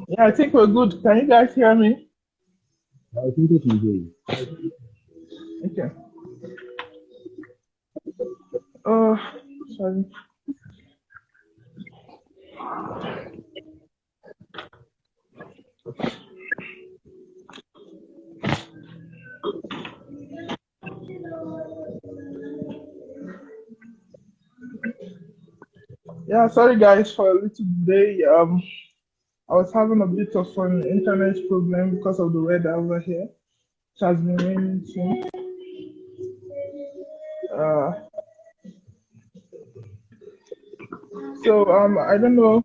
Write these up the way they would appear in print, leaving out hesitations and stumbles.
Yeah, I think we're good. Can you guys hear me? I think it can do. Okay. Oh, sorry. Yeah, sorry guys for a little delay. I was having a bit of an internet problem because of the weather over here. It has been raining since. Uh, so I don't know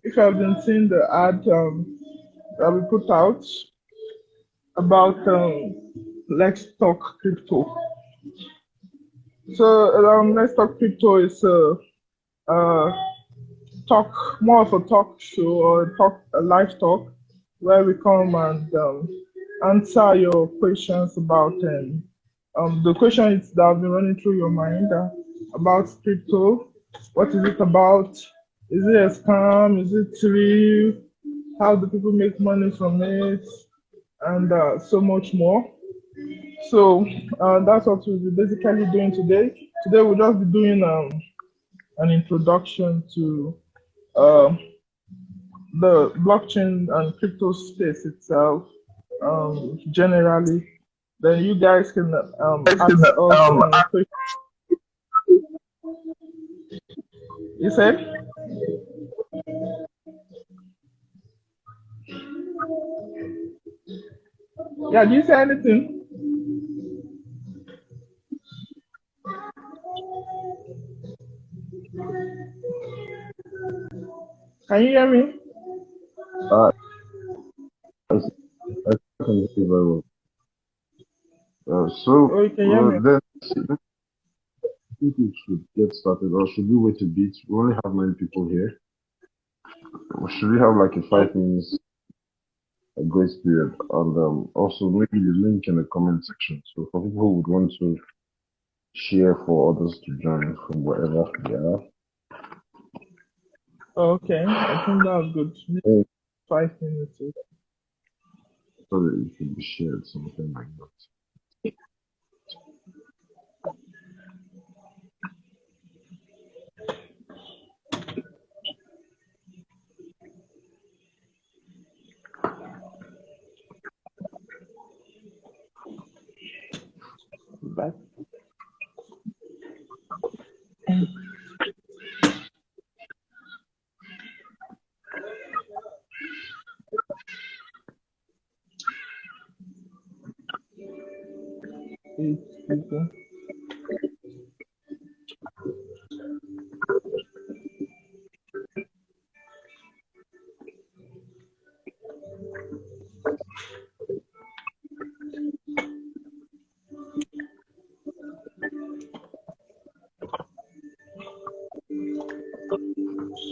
if I've been seeing the ad that we put out about Let's Talk Crypto. So Let's Talk Crypto is uh, talk more of a talk show or a live talk where we come and answer your questions about the questions that have been running through your mind about crypto. What is it about? Is it a scam? Is it real? How do people make money from it? And so much more. So that's what we'll be basically doing today. Today we'll just be doing an introduction to um, the blockchain and crypto space itself generally. Then you guys can ask us questions. You said? Yeah, do you say anything? Can you hear me? Uh, I, I can hear you very well. Oh, you can hear me. Let's think we should get started, or should we wait a bit? We only have 9 people here. Or should we have like a Oh, 5 minutes grace period? And also maybe the link in the comment section. So for people who would want to share for others to join from wherever they are. okay, I think that's good. eh, 5 minutes. So that it can be shared, something like that. But eight people.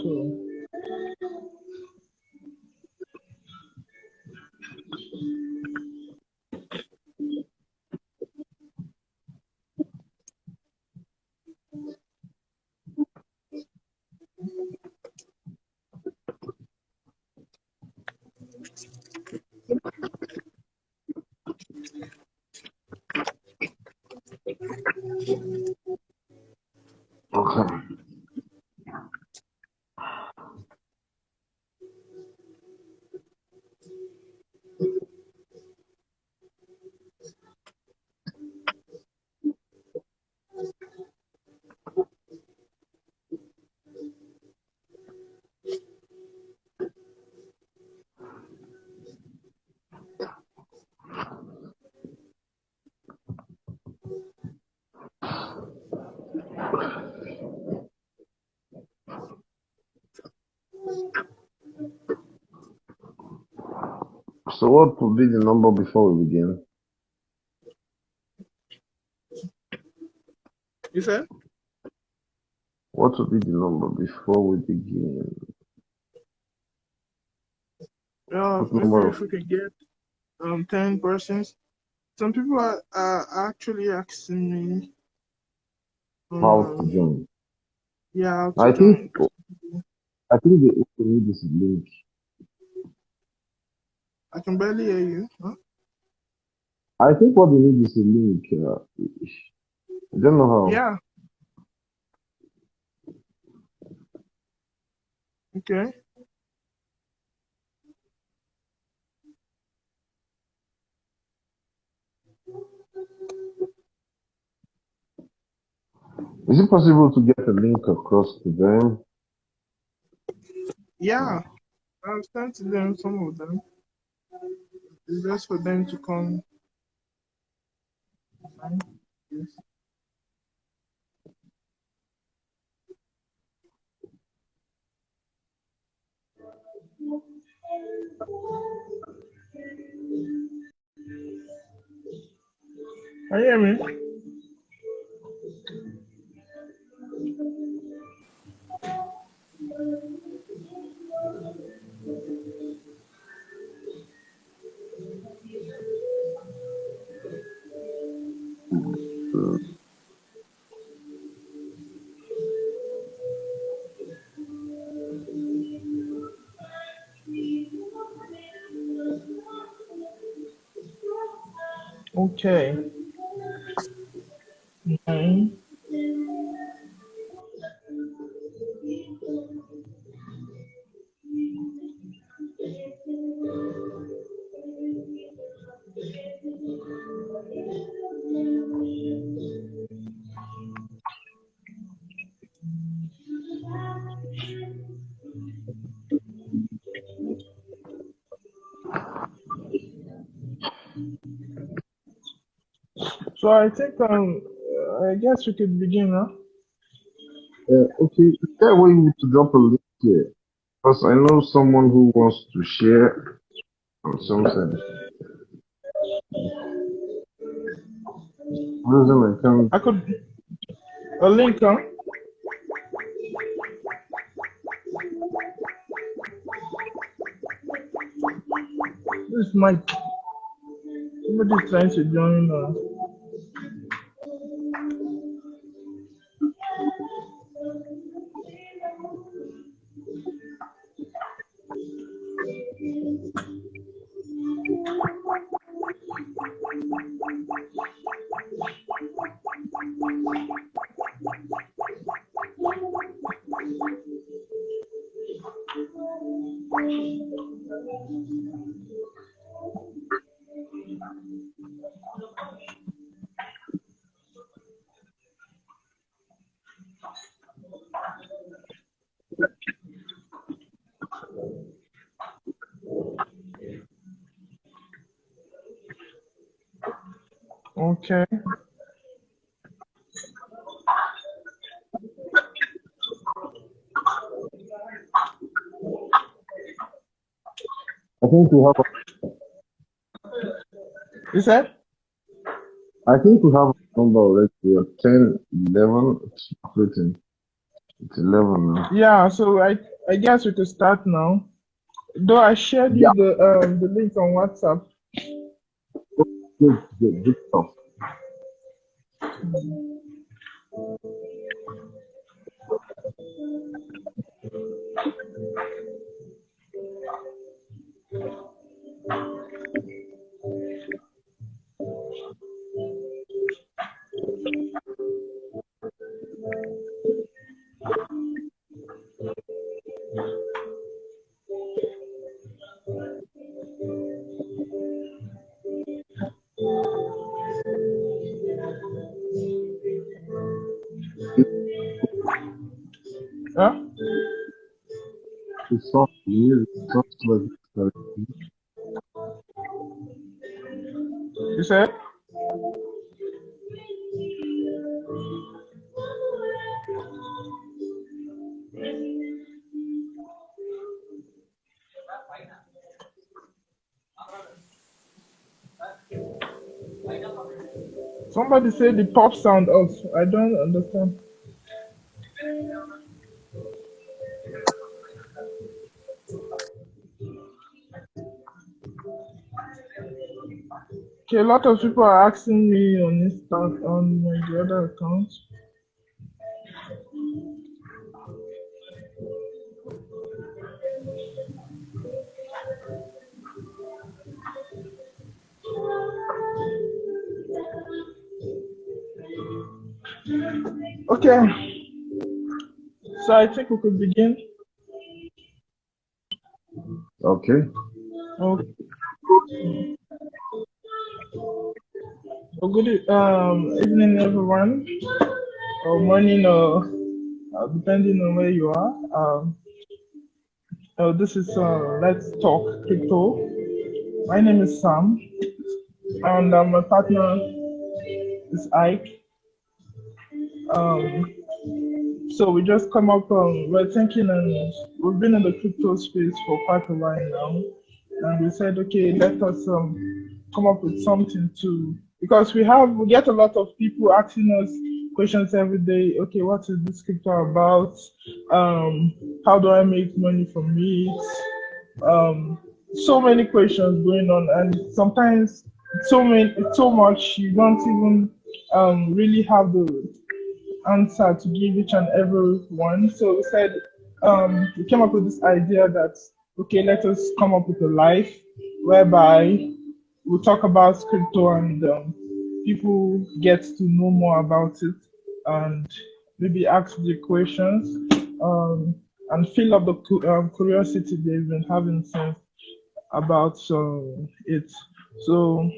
So Okay. So what would be the number before we begin? You said? What would be the number before we begin? What Maybe number of if we could get 10 persons. Some people are actually asking me how to um join? yeah, how to I think join. I think the also need this link. I can barely hear you. Huh? I think what they need is a link. I don't know how. Yeah, okay. Is it possible to get a link across to them? Yeah, I've sent to them some of them. It's just for them to come. Yes. Can you hear me? Uh, Okay. 9. So I think I guess we could begin now. okay, is there a way you to drop a link here? Because I know someone who wants to share on some side. Reason I can't. I could a link, huh? This might somebody's trying to join. Okay. I think we have. You said? I think we have a number already. We have 10, 11. It's not written. It's 11 now. Yeah. So I guess we could start now. Though I shared Yeah, you the link on WhatsApp. good stuff. Huh? The song, the music sounds like You said? Somebody say the pop sound off. I don't understand. Okay, a lot of people are asking me on Insta on my the other account. Okay, so I think we could begin. Okay. Okay. Well, good evening, everyone, or morning, or depending on where you are. This is Let's Talk Crypto. My name is Sam, and my partner is Ike. Um, so we just come up. We're thinking, and we've been in the crypto space for quite a while now, and we said, okay, let us come up with something to, because we get a lot of people asking us questions every day. Okay, what is this crypto about? How do I make money from it? So many questions going on, and sometimes so much you don't even really have the answer to give each and every one. So we said, we came up with this idea that, okay, let us come up with a live whereby we talk about crypto, and people get to know more about it, and maybe ask the questions, and fill up the curiosity they've been having since about it. So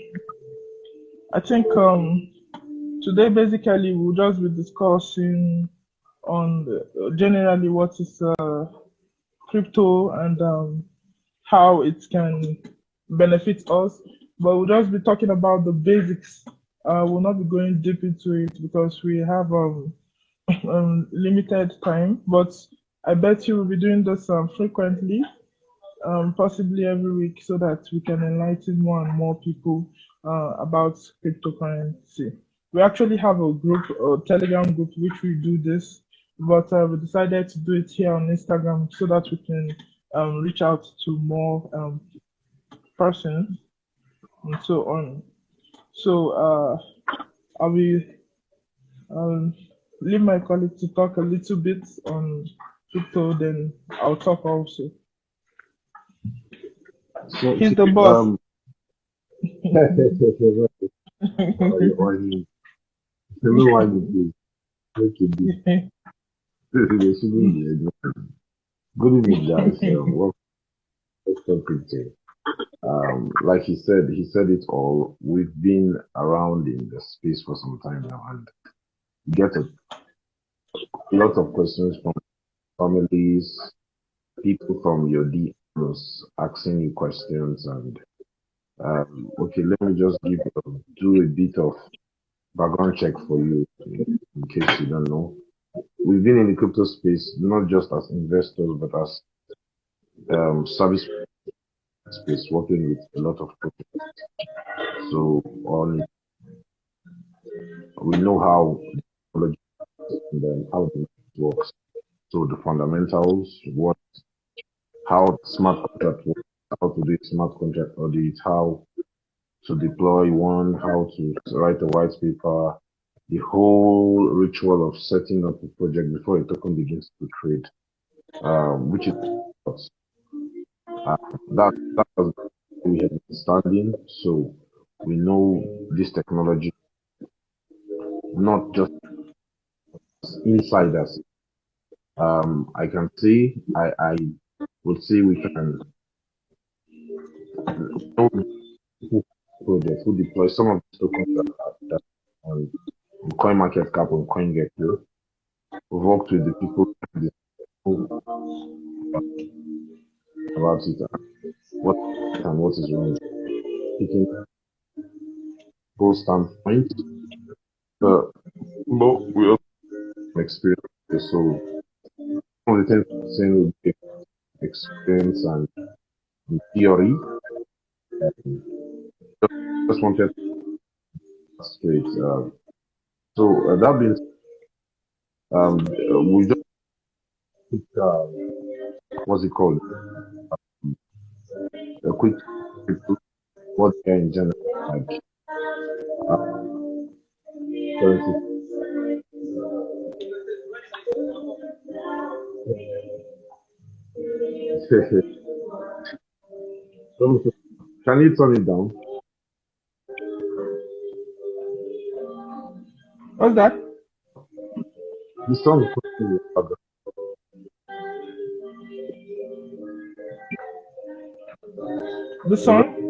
I think today basically we'll just be discussing on generally what is crypto, and how it can benefit us. But we'll just be talking about the basics. We'll not be going deep into it because we have limited time. But I bet you will be doing this frequently, possibly every week, so that we can enlighten more and more people about cryptocurrency. We actually have a group, a Telegram group, which we do this, but we decided to do it here on Instagram so that we can reach out to more persons and so on. So I will leave my colleague to talk a little bit on crypto, then I'll talk also. So, He's the boss. Tell me why you do. Make it be. They shouldn't be ignorant. Good evening, guys. Welcome to Crypto. Like he said it all. We've been around in the space for some time now, and get a lot of questions from families, people from your DMs asking you questions, and okay, let me just do a bit of background check for you in case you don't know. We've been in the crypto space not just as investors but as service space, working with a lot of projects. So on, we know how technology and then how it works. So the fundamentals, how smart contract works, how to do a smart contract audit, how to deploy one, how to write a white paper, the whole ritual of setting up a project before a token begins to trade, which is that was we have been studying. So we know this technology not just insiders. I can say I would say we can know who projects who deploy some of the tokens that on CoinMarketCap and CoinGecko. We've worked with the people who about it and what is wrong. Taking both standpoints, but we also experience. So one of the things I'm saying will be experience and theory. Just wanted straight. So that means we just pick, what's it called? A quick what in general, like uh, currency. Can you turn it down? What's that? The song is playing in The the song? background.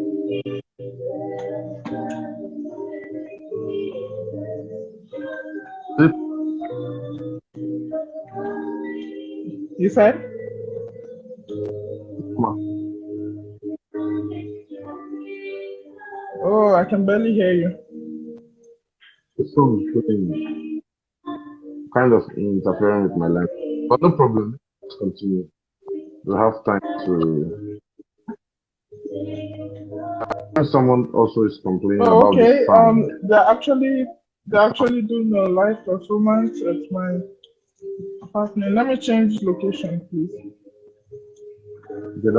You said? Oh, I can barely hear you. The song is playing, kind of interfering with my life. But no problem. Let's continue. We'll have time to. Someone also is complaining Oh, about the okay. sound. They're actually doing a live performance at my apartment. Let me change location, please. Okay, that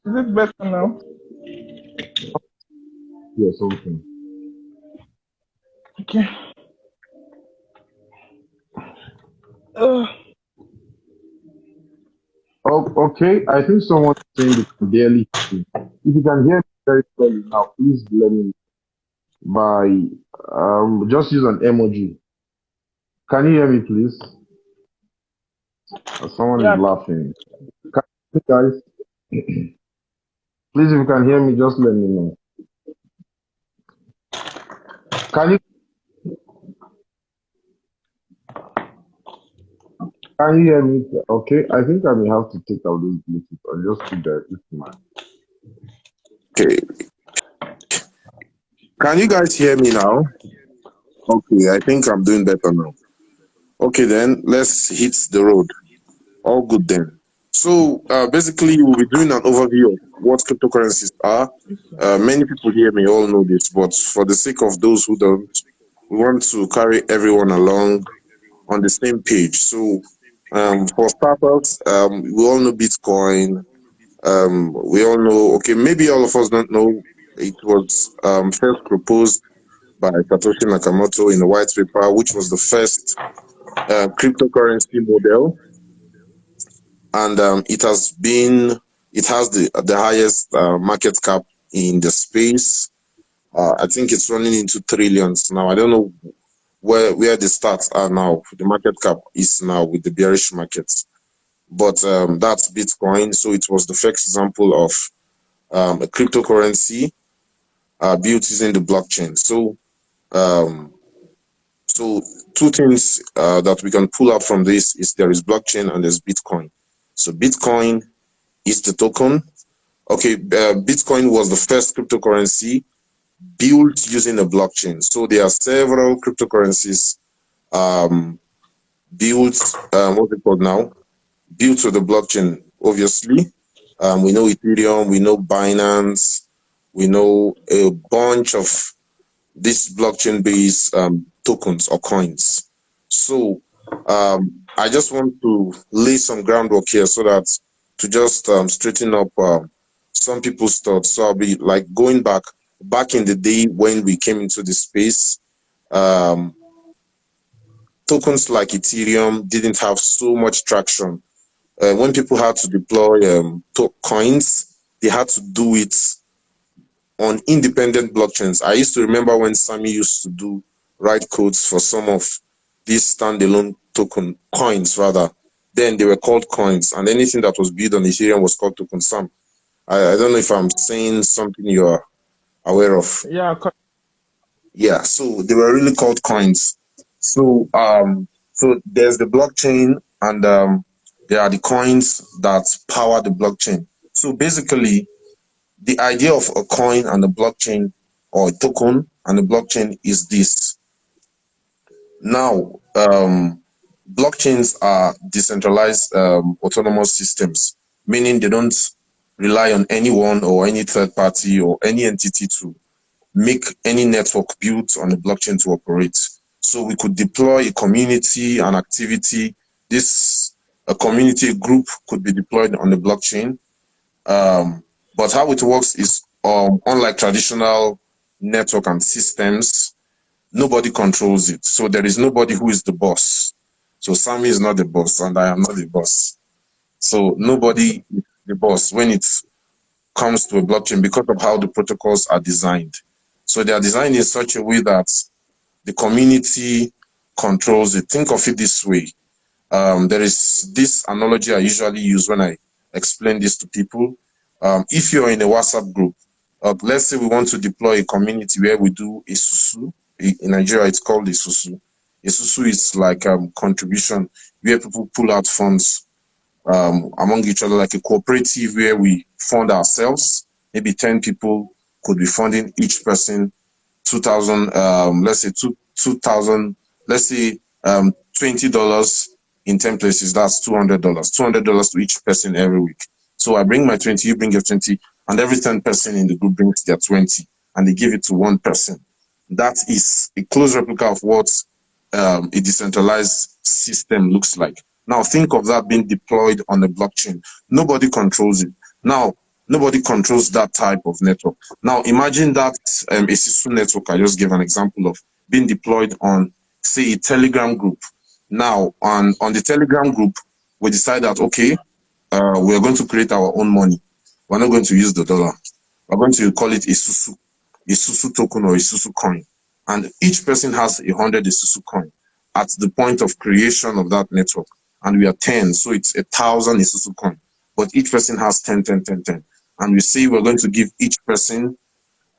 Is it better now? yeah, something. Okay. Uh, Oh, okay. I think someone is saying they can barely hear me. If you can hear me very clearly now, please let me by just use an emoji. Can you hear me, please? Someone is yeah. laughing. Guys, please, if you can hear me, just let me know. Can you can you hear me? Okay, I think I may have to take out this Bluetooth or just put this mic. Okay. Can you guys hear me now? Okay, I think I'm doing better now. Okay, then let's hit the road. All good then. So basically, we'll be doing an overview of what cryptocurrencies are. Many people here may all know this, but for the sake of those who don't, we want to carry everyone along on the same page. So for starters, we all know Bitcoin. We all know, okay, maybe all of us don't know it was first proposed by Satoshi Nakamoto in a white paper, which was the first cryptocurrency model, and it has the highest market cap in the space. I think it's running into trillions now. I don't know where the stats are now. The market cap is now with the bearish markets, but that's Bitcoin. So it was the first example of a cryptocurrency built using the blockchain. Um, So two things that we can pull out from this is there is blockchain and there's Bitcoin. So Bitcoin is the token. Okay, Bitcoin was the first cryptocurrency built using a blockchain. So there are several cryptocurrencies built, what's it called now? Built with the blockchain, obviously. We know Ethereum, we know Binance, we know a bunch of these blockchain-based tokens or coins. So I just want to lay some groundwork here so that to just straighten up some people's thoughts. So I'll be like going back in the day when we came into the space. Um, Tokens like Ethereum didn't have so much traction. When people had to deploy coins, they had to do it on independent blockchains. I used to remember when Sammy used to write codes for some of these standalone token coins rather. Then they were called coins, and anything that was built on Ethereum was called token. Sam, I don't know if I'm saying something you're aware of. Yeah. Yeah, so they were really called coins. So so there's the blockchain, and there are the coins that power the blockchain. So basically, the idea of a coin and a blockchain or a token and the blockchain is this. Now, blockchains are decentralized autonomous systems, meaning they don't rely on anyone or any third party or any entity to make any network built on the blockchain to operate. So we could deploy a community, an activity. A community group could be deployed on the blockchain. But how it works is, unlike traditional network and systems, nobody controls it. So there is nobody who is the boss. So Sammy is not the boss, and I am not the boss. So nobody is the boss when it comes to a blockchain because of how the protocols are designed. So they are designed in such a way that the community controls it. Think of it this way. There is this analogy I usually use when I explain this to people. If you're in a WhatsApp group, let's say we want to deploy a community where we do a susu. In Nigeria, it's called a susu. A susu is like contribution where people pull out funds among each other, like a cooperative where we fund ourselves. Maybe 10 people could be funding each person 2,000, let's say 2,000, let's say $20 in 10 places. That's $200. $200 to each person every week. So I bring my 20, you bring your 20, and every 10 person in the group brings their 20, and they give it to one person. That is a close replica of what a decentralized system looks like. Now think of that being deployed on the blockchain. Nobody controls it. Now, nobody controls that type of network. Now imagine that a SISU network I just gave an example of being deployed on, say, a Telegram group. Now on the Telegram group, we decide that, okay, we are going to create our own money. We're not going to use the dollar. We're going to call it a SUSU token or a SUSU coin. And each person has 100 SUSU coin at the point of creation of that network. And we are 10, so it's 1,000 SUSU coin. But each person has 10, 10, 10, 10. And we say we're going to give each person,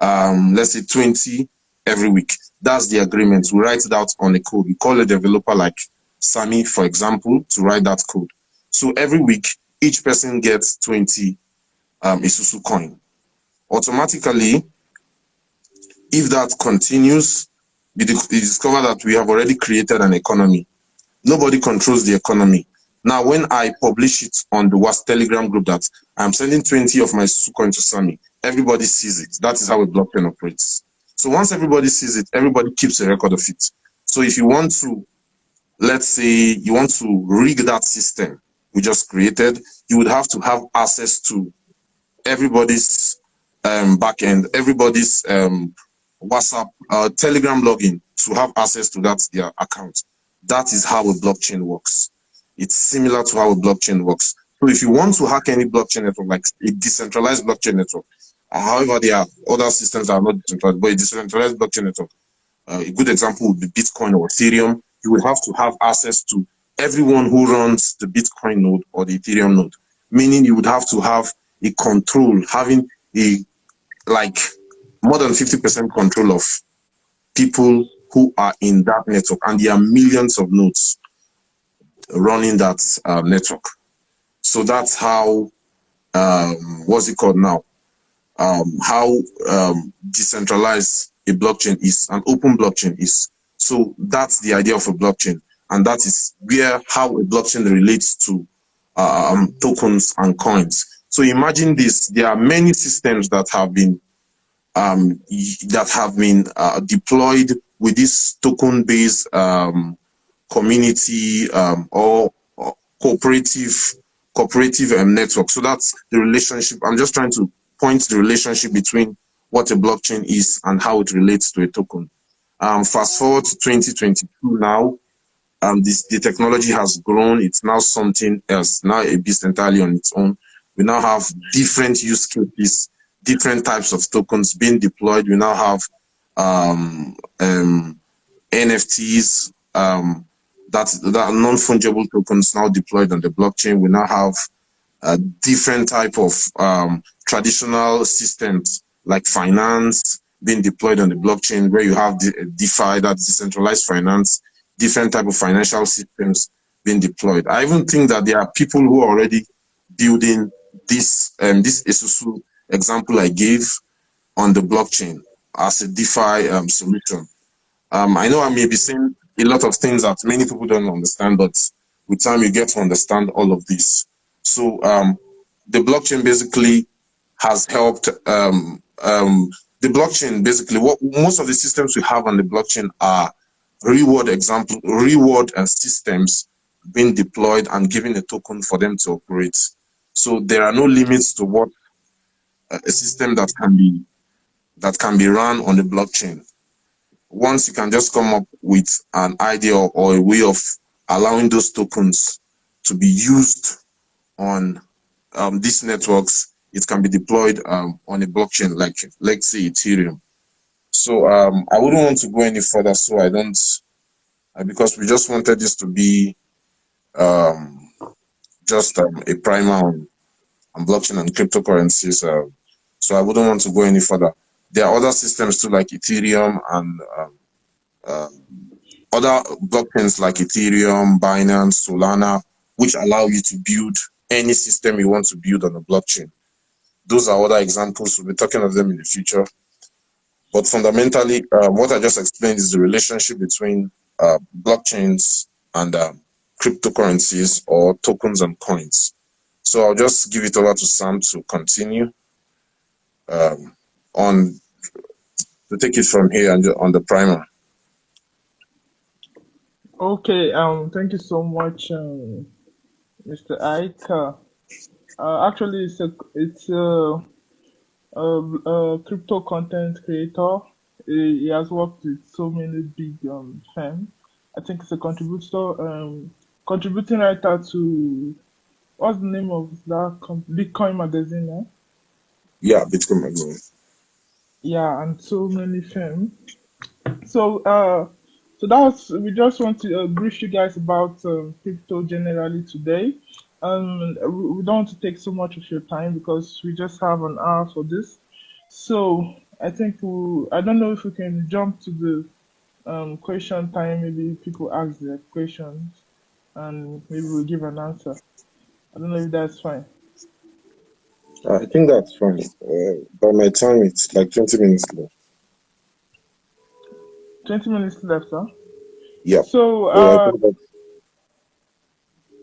let's say 20 every week. That's the agreement. We write it out on a code. We call a developer like Sammy, for example, to write that code. So every week, each person gets 20 SUSU coin. Automatically, if that continues, we discover that we have already created an economy. Nobody controls the economy. Now, when I publish it on the WhatsApp Telegram group that I'm sending 20 of my SUSU coin to Sammy, everybody sees it. That is how a blockchain operates. So once everybody sees it, everybody keeps a record of it. So if you want to, let's say you want to rig that system we just created, you would have to have access to everybody's backend, everybody's WhatsApp, Telegram login to have access to that their account. That is how a blockchain works. It's similar to how a blockchain works. So if you want to hack any blockchain network, like a decentralized blockchain network, however, there are other systems that are not decentralized, but a decentralized blockchain network, a good example would be Bitcoin or Ethereum. You will have to have access to everyone who runs the Bitcoin node or the Ethereum node, meaning you would have to have a control, having a like more than 50% control of people who are in that network, and there are millions of nodes running that network. So that's how what's it called now? How decentralized a blockchain is, an open blockchain is. So that's the idea of a blockchain, and that is where how a blockchain relates to tokens and coins. So imagine this: there are many systems that have been deployed with this token-based community or cooperative network. So that's the relationship. I'm just trying to point the relationship between what a blockchain is and how it relates to a token. Fast forward to 2022 now, the technology has grown. It's now something else, now a beast entirely on its own. We now have different use cases, different types of tokens being deployed. We now have NFTs, that non-fungible tokens now deployed on the blockchain. We now have different type of traditional systems like finance being deployed on the blockchain, where you have DeFi, that's decentralized finance, different type of financial systems being deployed. I even think that there are people who are already building this SUSU example I gave on the blockchain. as a DeFi solution. I know I may be saying a lot of things that many people don't understand, but with time you get to understand all of this. So the blockchain basically has helped. The blockchain basically, what most of the systems we have on the blockchain are reward systems being deployed and giving a token for them to operate. So there are no limits to what a system that can be run on the blockchain. Once you can just come up with an idea or a way of allowing those tokens to be used on these networks, it can be deployed on a blockchain like, let's say, Ethereum. So I wouldn't want to go any further, so I don't, because we just wanted this to be just a primer on blockchain and cryptocurrencies. So I wouldn't want to go any further. There are other systems too, like Ethereum and other blockchains like Ethereum, Binance, Solana, which allow you to build any system you want to build on a blockchain. Those are other examples. We'll be talking of them in the future. But fundamentally, what I just explained is the relationship between blockchains and cryptocurrencies or tokens and coins. So I'll just give it over to Sam to continue to take it from here and on the primer. Okay. Thank you so much, Mr. Ike. Actually, it's a crypto content creator. He has worked with so many big firms. I think it's a contributing writer to, what's the name of that Bitcoin magazine? Eh? Yeah, Bitcoin magazine. Yeah, and so many firms. So we just want to brief you guys about crypto generally today. We don't want to take so much of your time because we just have an hour for this. So I think I don't know if we can jump to the question time. Maybe people ask their questions and maybe we'll give an answer. I don't know if that's fine. I think that's fine. By my time, it's like 20 minutes left. 20 minutes left, huh? Yeah. So,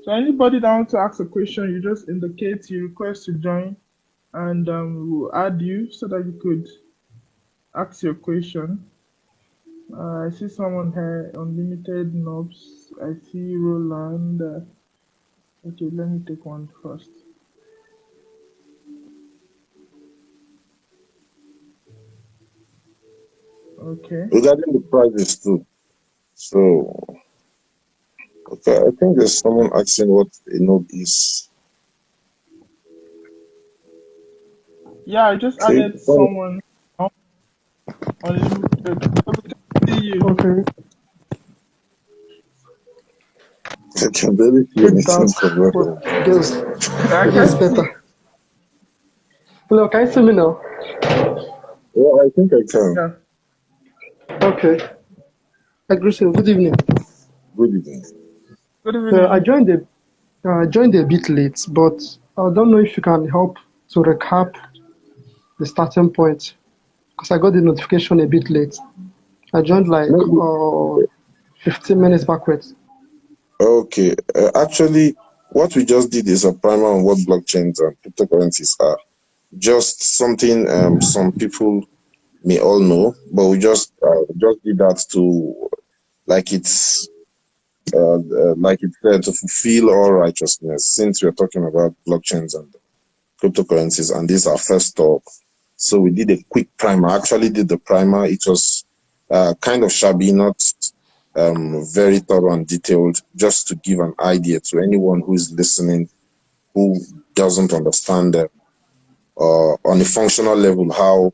so anybody that wants to ask a question, you just indicate you request to join, and we'll add you so that you could ask your question. I see someone here, Unlimited Knobs. I see Roland. Okay, let me take one first. Okay. Regarding the prices too. So, okay, I think there's someone asking what a node is. Yeah, I just added someone. Unlimited. See you. Okay. I can barely see anything from where. Yes, better. Hello, can you see me now? Yeah, I think I can. Yeah. Okay. Good evening. Good evening. Good evening. I joined a bit late, but I don't know if you can help to recap the starting point because I got the notification a bit late. I joined like 15 minutes backwards. Okay. Actually, what we just did is a primer on what blockchains and cryptocurrencies are. Just something some people may all know, but we just did that to, like it's said, to fulfill all righteousness. Since we're talking about blockchains and cryptocurrencies, and this is our first talk, so we did a quick primer. I actually did the primer. It was kind of shabby, not very thorough and detailed, just to give an idea to anyone who is listening who doesn't understand on a functional level how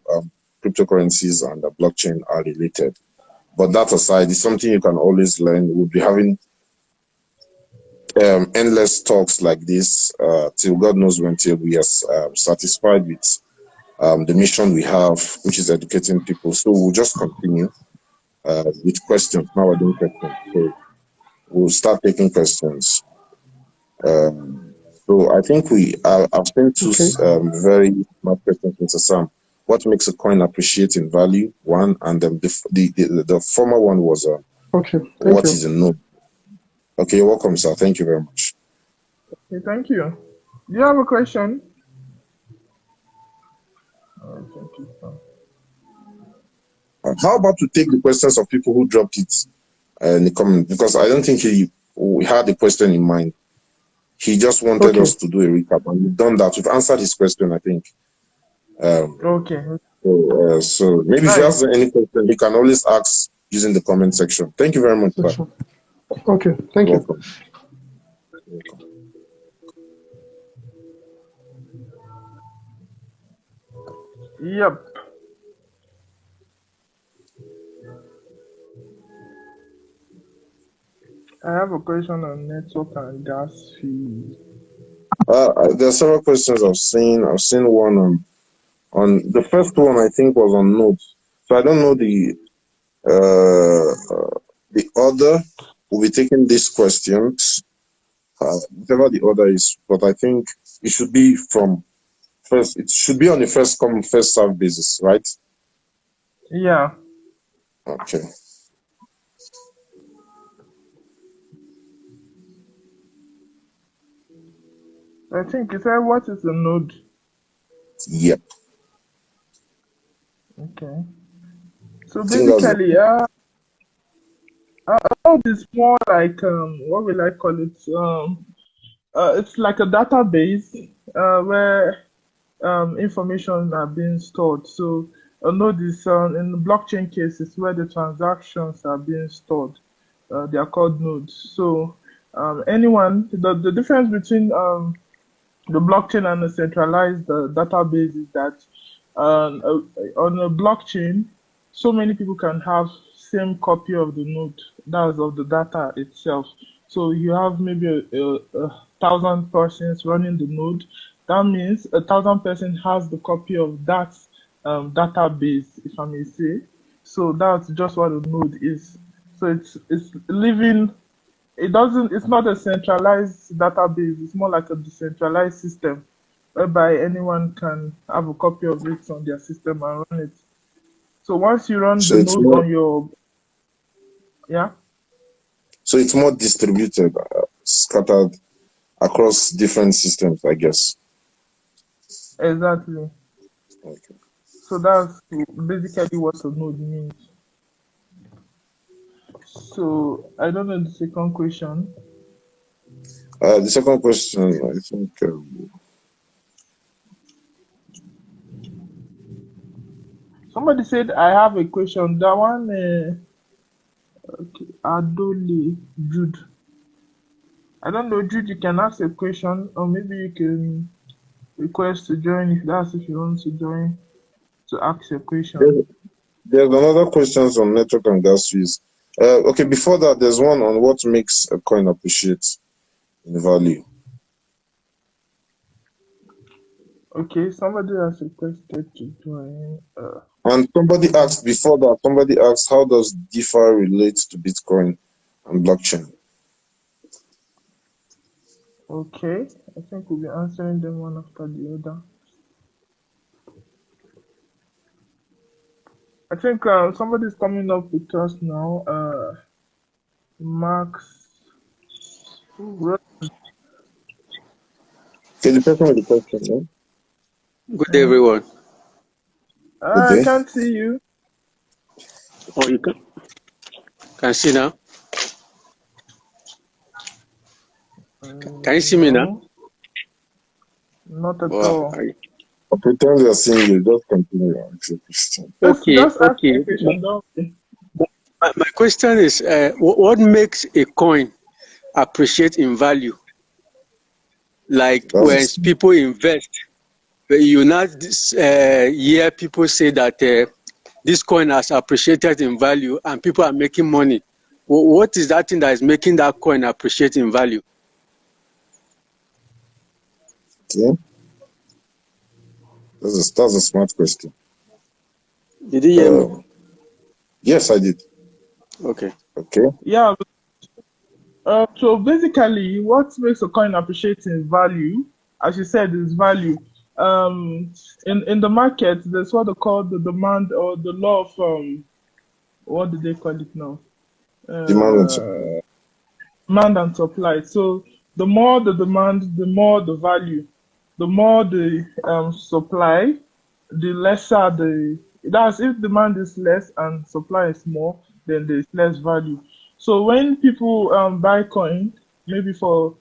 cryptocurrencies and the blockchain are related. But that aside, it's something you can always learn. We'll be having endless talks like this till God knows when, till we are satisfied with the mission we have, which is educating people. So we'll just continue with questions. Now we're doing questions. So we'll start taking questions. So I think I've seen two very smart questions, Mr. Sam. what makes a coin appreciate in value? One, and then the former one was Okay, thank what you. is a node? Okay, you're welcome, sir. Thank you very much. Okay, thank you. Do you have a question? Thank you, sir. How about to take the questions of people who dropped it in the comment? Because I don't think he had the question in mind. He just wanted Okay. us to do a recap, and we've done that. We've answered his question, I think. Okay. So maybe if he has any question, he can always ask using the comment section. Thank you very much, sir. Okay, thank you. Welcome. Yep. I have a question on network and gas fees. There are several questions I've seen. I've seen one on the first one, I think, was on notes. So I don't know the order. We'll be taking these questions, whatever the order is, but I think it should be from first. It should be on the first come, first serve basis, right? Yeah. Okay. I think you said, what is a node? Yep. Okay. So basically, node is more like what will I call it? It's like a database where information are being stored. So a node is in the blockchain cases where the transactions are being stored. They are called nodes. So anyone, the difference between the blockchain and a centralized database is that on a blockchain, so many people can have same copy of the node, that's of the data itself. So you have maybe a 1,000 persons running the node. That means 1,000 persons has the copy of that database, if I may say. So that's just what a node is. So it's living. It's not a centralized database. It's more like a decentralized system whereby anyone can have a copy of it on their system and run it. So once you run So the it's node more, on your, yeah, so it's more distributed, scattered across different systems, I guess. exactly. Okay. So that's basically what a node means. So I don't know the second question. The second question, I think. Somebody said I have a question. That one, okay, Adole Jude. I don't know, Jude. You can ask a question, or maybe you can request to join if you want to join to ask a question. There's another question on network and gas fees. Okay, before that, there's one on what makes a coin appreciate in value. Okay, somebody has requested to join. And somebody asked before that, how does DeFi relate to Bitcoin and blockchain? Okay, I think we'll be answering them one after the other. I think somebody's coming up with us now. Max. Okay, the person with the question, no? Good day, everyone. Good day. I can't see you. Oh, you can see now? Can you see me now? Not at Wow. all. I pretend we are seeing you. Just continue your question. Okay. Just ask the question, don't we? My question is, what makes a coin appreciate in value? Like when people invest, you not hear people say that this coin has appreciated in value and people are making money. What is that thing that is making that coin appreciate in value? Okay. That's a smart question. Did you hear me? Yes, I did. Okay. Okay. Yeah. So basically, what makes a coin appreciate in value, as you said, is value. in the market, there's what they call the demand or the law of what do they call it now? Demand and Demand and supply. So the more the demand, the more the value. The more the supply, the lesser the. That's if demand is less and supply is more, then there's less value. So when people buy coin, maybe for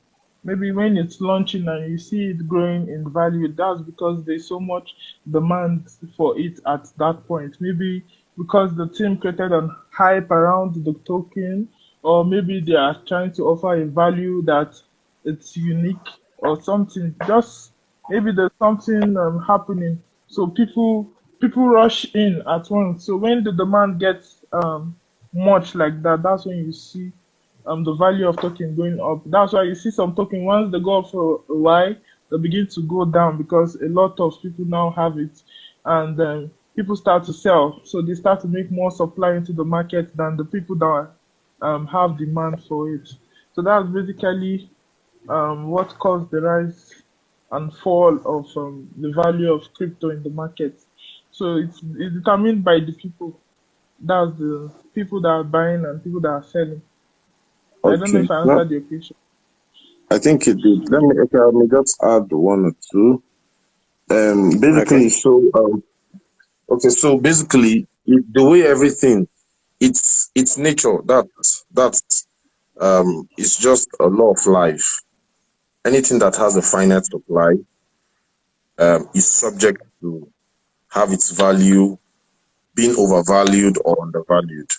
maybe when it's launching and you see it growing in value, that's because there's so much demand for it at that point. Maybe because the team created an hype around the token, or maybe they are trying to offer a value that it's unique or something. Just maybe there's something happening, so people rush in at once. So when the demand gets much like that, that's when you see the value of token going up. That's why you see some token once they go up for a while, they begin to go down because a lot of people now have it, and people start to sell. So they start to make more supply into the market than the people that have demand for it. So that's basically what caused the rise and fall of the value of crypto in the market. So it's determined by the people. That's the people that are buying and people that are selling. I don't know okay. if I No, answered your question. I think it did. Let me just add one or two. Basically, Okay. so basically, the way everything, it's nature. That it's just a law of life. Anything that has a finite supply is subject to have its value being overvalued or undervalued.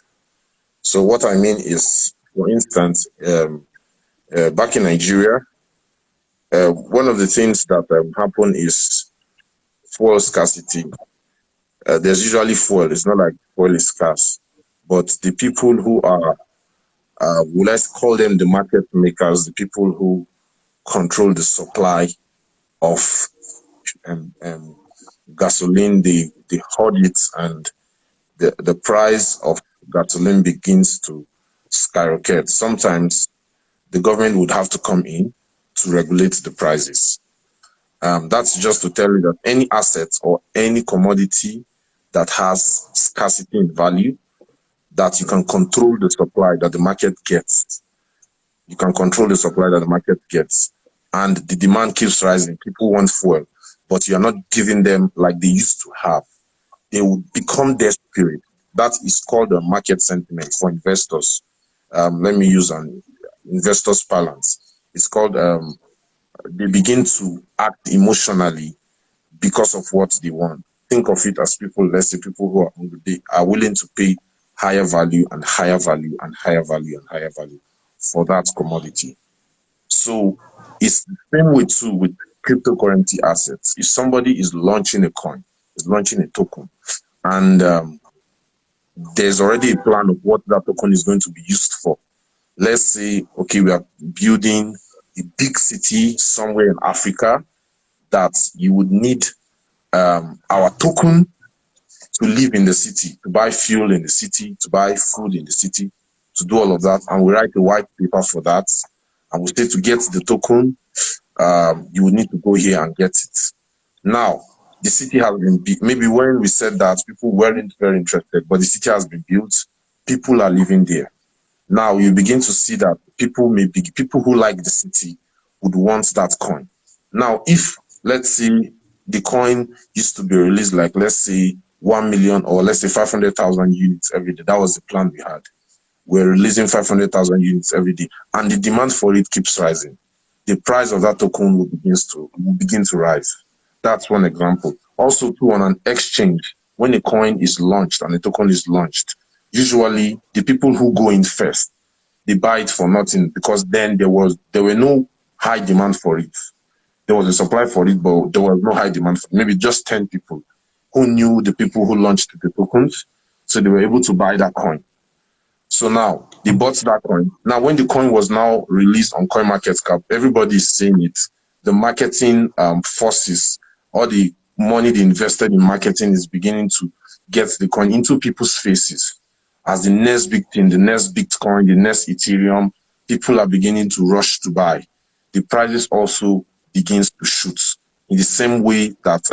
So what I mean is, for instance, back in Nigeria, one of the things that happen is fuel scarcity. There's usually fuel. It's not like fuel is scarce, but the people who are, let's call them the market makers, the people who control the supply of gasoline, they hoard it, and the price of gasoline begins to skyrocket. Sometimes the government would have to come in to regulate the prices. That's just to tell you that any asset or any commodity that has scarcity in value, that you can control the supply that the market gets. You can control the supply that the market gets. And the demand keeps rising. People want fuel, but you're not giving them like they used to have. They will become desperate. That is called a market sentiment for investors. Let me use an investor's parlance. It's called, they begin to act emotionally because of what they want. Think of it as people, let's say people who they are willing to pay higher value and higher value and higher value and higher value for that commodity. So it's the same way too with cryptocurrency assets. If somebody is launching a coin, is launching a token, and there's already a plan of what that token is going to be used for. Let's say, okay, we are building a big city somewhere in Africa that you would need our token to live in the city, to buy fuel in the city, to buy food in the city, to do all of that. And we write a white paper for that. And we say to get the token, you would need to go here and get it. Now, the city has been built. Maybe when we said that, people weren't very interested, but the city has been built. People are living there. Now you begin to see that people who like the city would want that coin. Now, if let's say the coin used to be released like let's say 1 million or let's say 500,000 units every day, that was the plan we had. We're releasing 500,000 units every day, and the demand for it keeps rising. The price of that token will begin to rise. That's one example. Also, too, on an exchange, when a coin is launched and a token is launched, usually the people who go in first, they buy it for nothing because then there were no high demand for it. There was a supply for it, but there was no high demand for it. Maybe just 10 people who knew the people who launched the tokens, so they were able to buy that coin. So now they bought that coin. Now, when the coin was now released on CoinMarketCap, everybody is seeing it. The marketing forces, all the money they invested in marketing is beginning to get the coin into people's faces as the next big thing, the next Bitcoin, the next Ethereum. People are beginning to rush to buy. The prices also begins to shoot. in the same way that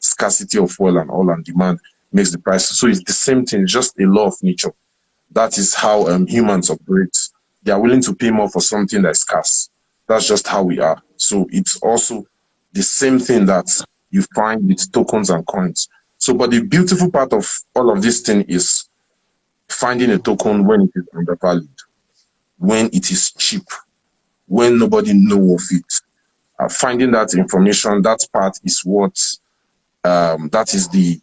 scarcity of oil and all and demand makes the price. So it's the same thing, just a law of nature. That is how humans operate. They are willing to pay more for something that's scarce. That's just how we are. So it's also the same thing that you find with tokens and coins. So, but the beautiful part of all of this thing is finding a token when it is undervalued, when it is cheap, when nobody knows of it. Finding that information, that part is what, that is the,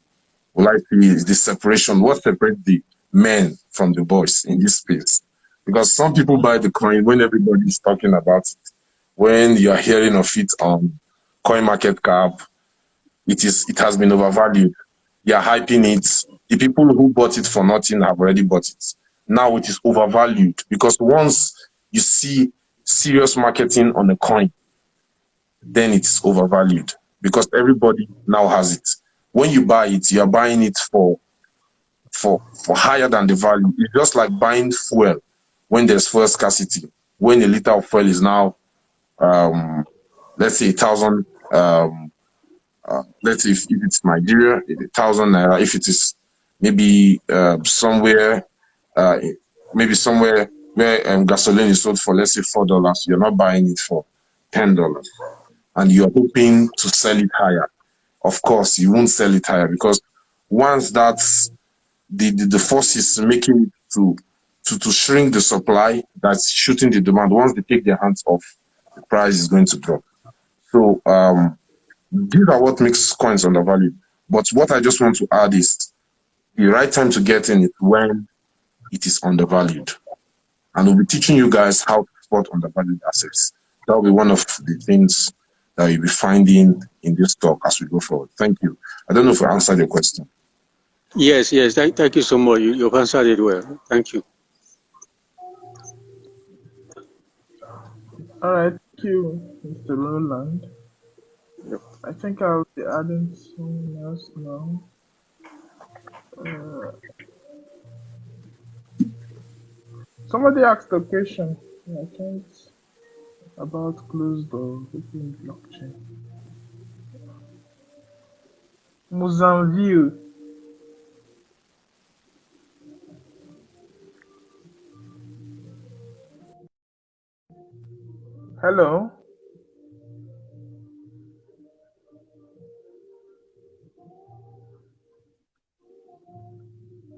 is the separation, what separates the men from the boys in this space. Because some people buy the coin when everybody is talking about it. When you are hearing of it on CoinMarketCap, it has been overvalued. They are hyping it. The people who bought it for nothing have already bought it. Now it is overvalued because once you see serious marketing on a coin, then it's overvalued because everybody now has it. When you buy it, you are buying it for higher than the value. It's just like buying fuel when there's fuel scarcity. When a liter of fuel is now, let's say 1,000, let's say if it's Nigeria, 1,000 naira. If it is maybe somewhere where gasoline is sold for, let's say $4, you're not buying it for $10, and you're hoping to sell it higher. Of course, you won't sell it higher because once that's the forces making it to shrink the supply, that's shooting the demand. Once they take their hands off, the price is going to drop. So these are what makes coins undervalued. But what I just want to add is the right time to get in is when it is undervalued. And we'll be teaching you guys how to spot undervalued assets. That will be one of the things that you'll be finding in this talk as we go forward. Thank you. I don't know if I answered your question. Yes. Thank you so much. You've answered it well. Thank you. All right, thank you, Mr. Roland. Yep. I think I'll be adding someone else now. Somebody asked a question, I think, about closed or open blockchain. Mozambique. Hello.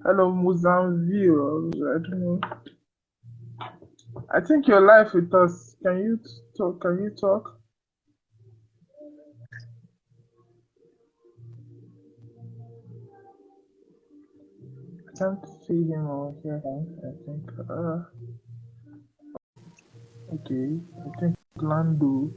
Hello, Mozambique. I don't know. I think you're live with us. Can you talk? I can't see him or hear him. I think. Okay. I think Lando.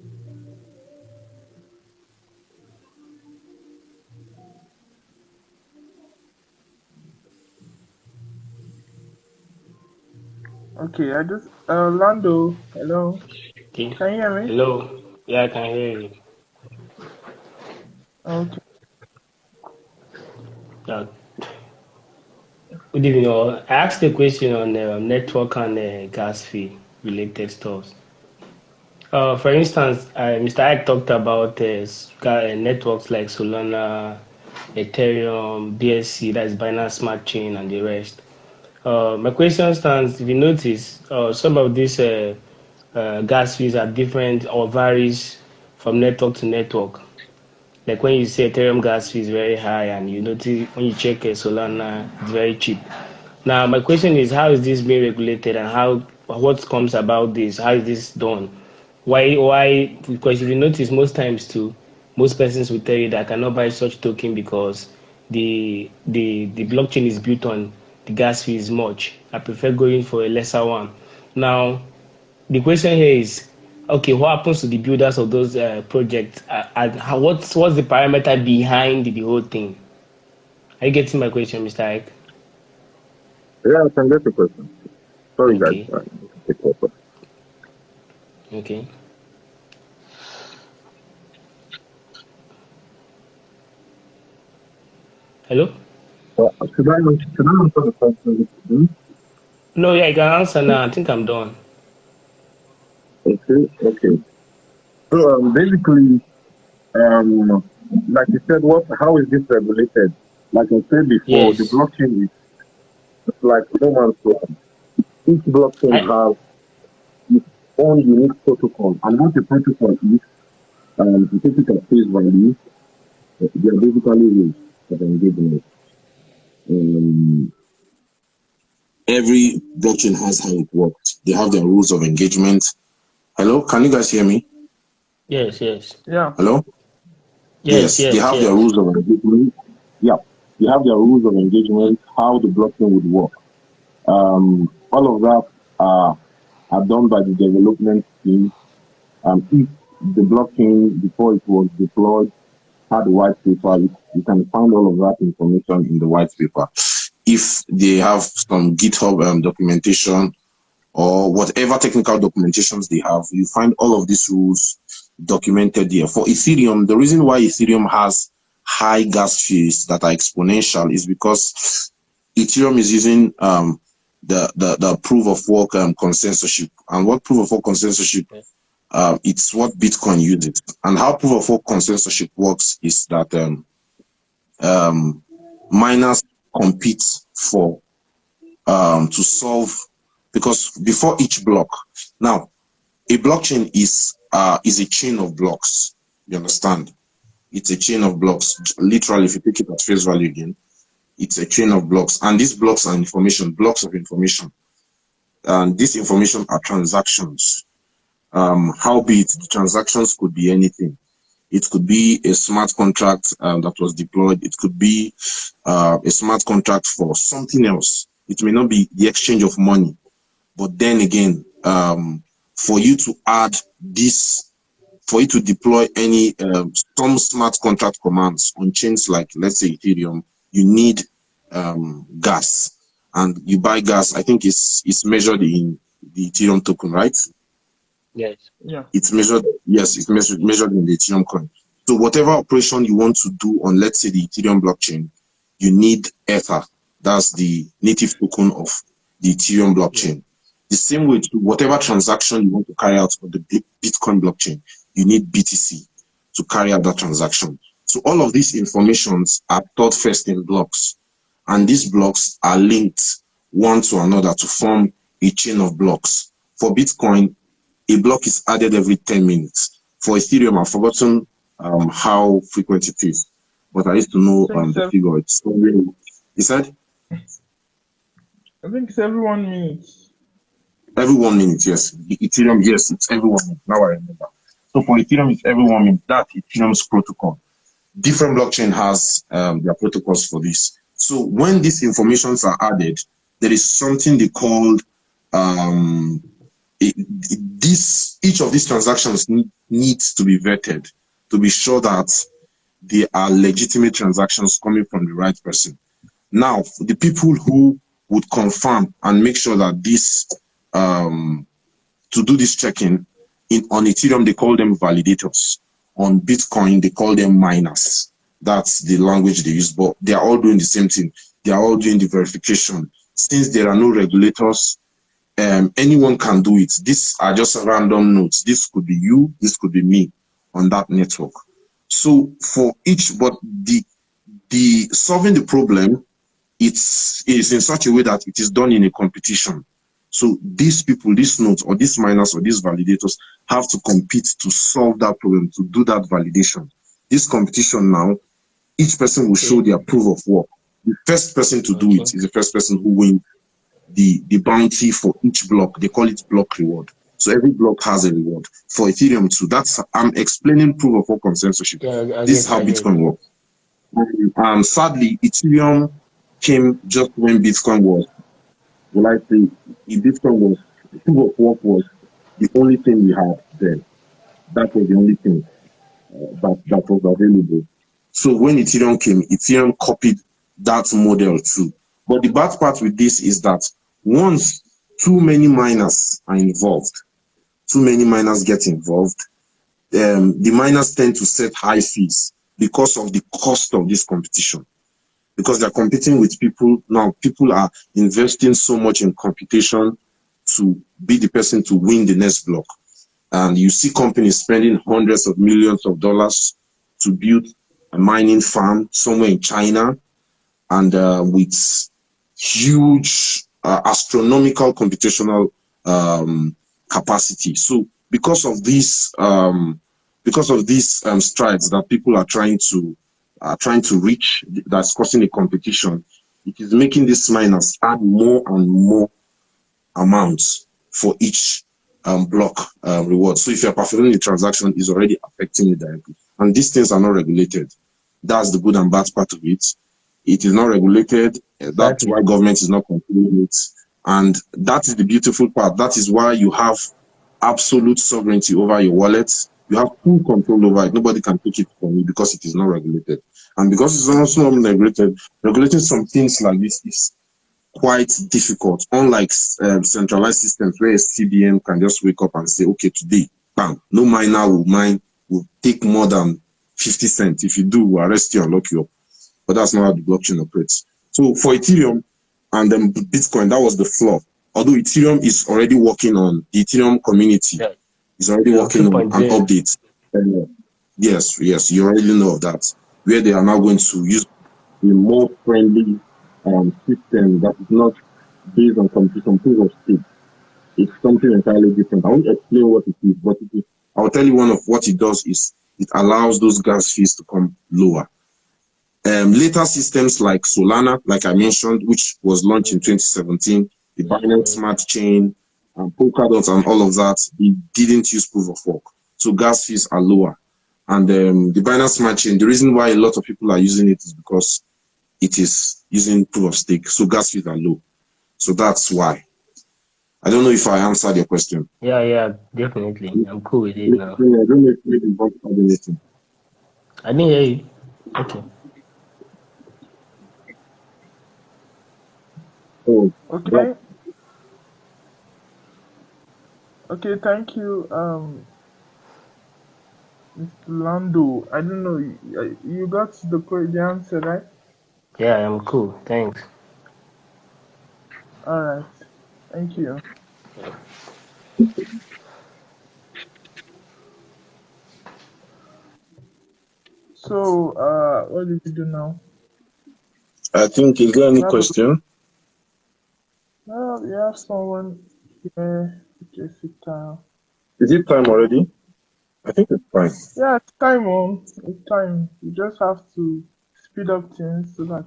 Okay, I just Lando. Hello. Okay. Can you hear me? Hello. Yeah, I can hear you. Okay. Good evening, all. I asked a question on network and gas fee related stuff. For instance, Mr. Ike talked about networks like Solana, Ethereum, BSC, that is Binance Smart Chain, and the rest. My question stands: if you notice, some of these gas fees are different or varies from network to network. Like when you say Ethereum gas fee is very high, and you notice when you check Solana, it's very cheap. Now, my question is, how is this being regulated, and what comes about this? How is this done? Why? Because if you notice, most times too, most persons will tell you that I cannot buy such token because the blockchain is built on the gas fee is much. I prefer going for a lesser one. Now, the question here is, okay, what happens to the builders of those projects? What's the parameter behind the whole thing? Are you getting my question, Mr. Ike? Yeah, I can get the question. Sorry, Okay. guys. Okay. Hello? Should I answer the question? No, yeah, I can answer now. I think I'm done. Okay. So basically, like you said, how is this regulated? Like I said before, the Yes. blockchain is like no man's land. Each blockchain I has its own unique protocol, and what the protocol is, to take it at face value, they are basically rules of engagement. Every blockchain has how it works. They have their rules of engagement. Hello, can you guys hear me? yes, yes. Yeah. Hello? Yes, Yes, they yes, have their yes. rules of engagement. Yeah, they have their rules of engagement, how the blockchain would work. All of that are done by the development team. If the blockchain, before it was deployed, had a white paper, you can find all of that information in the white paper. If they have some GitHub documentation or whatever technical documentations they have, you find all of these rules documented there. For Ethereum, the reason why Ethereum has high gas fees that are exponential is because Ethereum is using the proof of work consensus. And what proof of work consensus? It's what Bitcoin uses. And how proof of work consensus works is that miners compete for to solve, because before each block, now a blockchain is a chain of blocks. You understand? It's a chain of blocks. Literally, if you take it at face value again, it's a chain of blocks, and these blocks are information, blocks of information, and this information are transactions. Howbeit, the transactions could be anything. It could be a smart contract that was deployed. It could be a smart contract for something else. It may not be the exchange of money, but then again, for you to add this, for you to deploy any some smart contract commands on chains like, let's say, Ethereum, you need gas, and you buy gas. I think it's measured in the Ethereum token, right? Yes. Yeah. It's measured, yes, it's measured in the Ethereum coin. So whatever operation you want to do on, let's say, the Ethereum blockchain, you need Ether. That's the native token of the Ethereum blockchain. The same way to whatever transaction you want to carry out on the Bitcoin blockchain, you need BTC to carry out that transaction. So all of these informations are stored first in blocks, and these blocks are linked one to another to form a chain of blocks. For Bitcoin, a block is added every 10 minutes. For Ethereum, I've forgotten how frequent it is, but I used to know the figure. It's only, you said? I think it's every 1 minute. Every 1 minute, yes. Ethereum, yes, it's every 1 minute. Now I remember. So for Ethereum, it's every 1 minute. That's Ethereum's protocol. Different blockchain has their protocols for this. So when these informations are added, there is something they call each of these transactions needs to be vetted to be sure that they are legitimate transactions coming from the right person. Now, the people who would confirm and make sure that this to do this checking on Ethereum, they call them validators. On Bitcoin, they call them miners. That's the language they use, but they are all doing the same thing. They are all doing the verification. Since there are no regulators, anyone can do it. These are just random nodes. This could be you, this could be me on that network. So for each, but the solving the problem, it is in such a way that it is done in a competition. So these people, these nodes or these miners or these validators have to compete to solve that problem, to do that validation. This competition now, each person will show their proof of work. The first person to do it is the first person who wins the bounty for each block. They call it block reward. So every block has a reward. For Ethereum too, I'm explaining proof of work consensus. This is how Bitcoin works. Sadly, Ethereum came just when Bitcoin was, Bitcoin was, proof of work was the only thing we had then. That was the only thing that was available. So when Ethereum came, Ethereum copied that model too. But the bad part with this is that once too many miners are involved, too many miners get involved, the miners tend to set high fees because of the cost of this competition. Because they're competing with people. Now, people are investing so much in computation to be the person to win the next block. And you see companies spending hundreds of millions of dollars to build a mining farm somewhere in China, and with huge astronomical computational capacity. So because of these strides that people are trying to reach, that's causing a competition, it is making these miners add more and more amounts for each block reward. So if you're performing a transaction, it's already affecting you directly. And these things are not regulated. That's the good and bad part of it. It is not regulated. That's Exactly. why government is not controlling it. And that is the beautiful part. That is why you have absolute sovereignty over your wallet. You have full control over it. Nobody can take it from you because it is not regulated. And because it's also not regulated, regulating some things like this is quite difficult, unlike centralized systems where a CBN can just wake up and say, okay, today, bam, no miner will take more than 50 cents. If you do, we'll arrest you and lock you up. But that's not how the blockchain operates. So for Ethereum and then Bitcoin, that was the flaw. Although Ethereum is already working on, the Ethereum community Yeah. is already working on an 2.0. update. Yes, you already know of that, where they are now going to use a more friendly system that is not based on competition, proof of stake. It's something entirely different. I won't explain what it is, but I'll tell you one of what it does is it allows those gas fees to come lower. Later systems like Solana, like I mentioned, which was launched in 2017, the Binance Smart Chain, Polkadot, and all of that, it didn't use proof of work. So gas fees are lower. And the Binance Smart Chain, the reason why a lot of people are using it is because it is using proof of stake. So gas fees are low. So that's why. I don't know if I answered your question. Yeah, definitely. I'm cool with it now. I don't know if you want to add anything. I didn't hear you. Okay. Oh, Okay. Okay, thank you, Mr. Lando. I don't know. You got the answer, right? Yeah, I'm cool. Thanks. All right. Thank you. So, what do we do now? I think, is there any question? We have someone here, Jessica. Is it time already? I think it's fine. Yeah, it's time, It's time. You just have to speed up things so that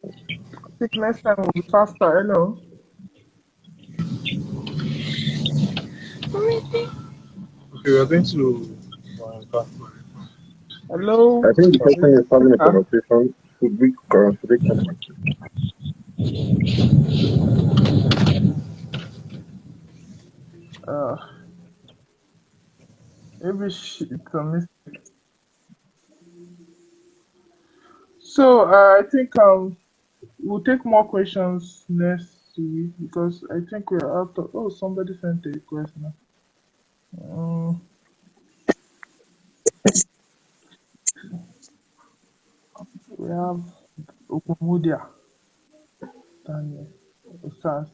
I think next time will be faster. Hello. Okay, we are going to. Hello. I think the person is having a Jessica. conversation. Should we come back? Uh, maybe it's a mistake. So, I think we'll take more questions next week because I think we're out of. Oh, somebody sent a request now. We have Okumudia, Daniel, Osas.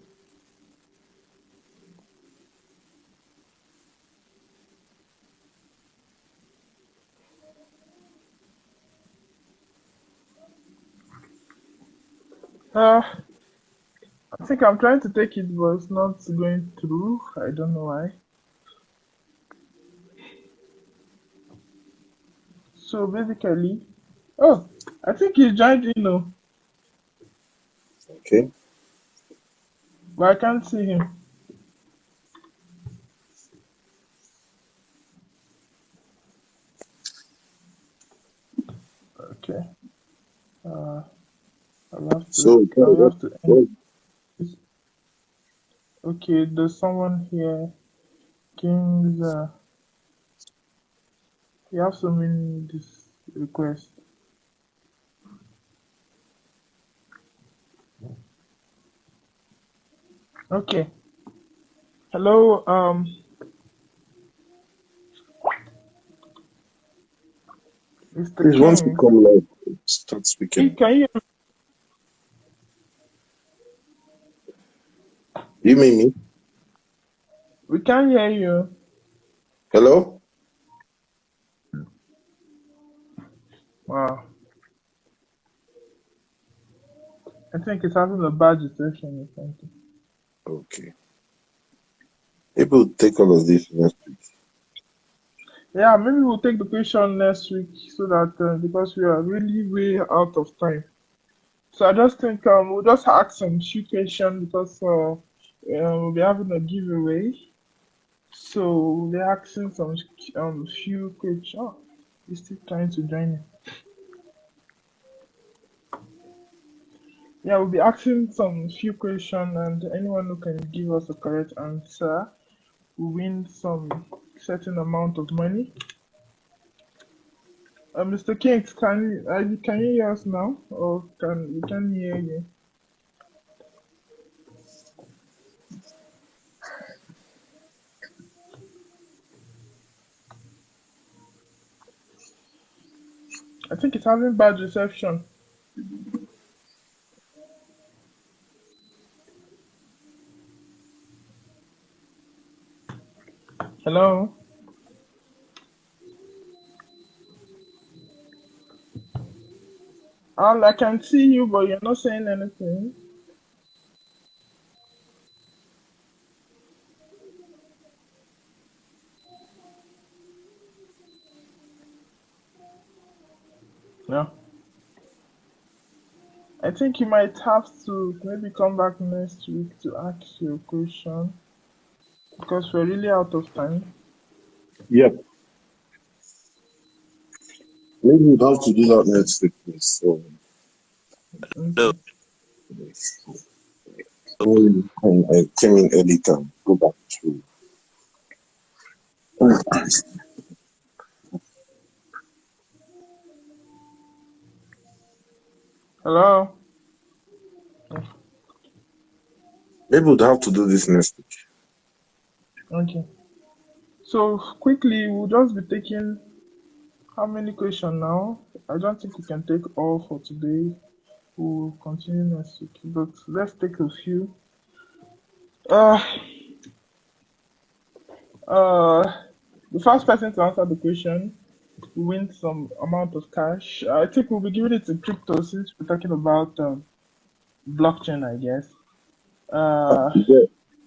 I think I'm trying to take it, but it's not going through. I don't know why. So basically, oh, I think he joined in, Okay. but I can't see him. Okay. I'll have So, to end this. Okay, there's someone here. Kings, you have so many this requests. Okay. Hello, Mr. please, once you King. come live, start speaking. Can you? You mean me? We can't hear you. Hello? Wow. I think it's having a bad reception or something. Okay. Maybe we'll take all of this next week. Yeah, maybe we'll take the question next week so that because we are really way out of time. So I just think we'll just ask some few questions because we'll be having a giveaway. So we'll be asking some few questions. Oh, he's still trying to join in. Yeah, we'll be asking some few questions, and anyone who can give us a correct answer will win some certain amount of money. Mr. Kings, can you hear us now, or we can hear you? I think it's having bad reception. Hello. I can see you, but you're not saying anything. No. I think you might have to maybe come back next week to ask your question because we're really out of time. Yep. Maybe we'll have to do that next week, please. So, Okay. I came in early time. Go back to. Hello. Maybe we'll have to do this next week. Okay. So quickly, we'll just be taking how many questions now? I don't think we can take all for today. We'll continue next week, but let's take a few. The first person to answer the question will win some amount of cash. I think we'll be giving it in crypto since we're talking about blockchain, I guess.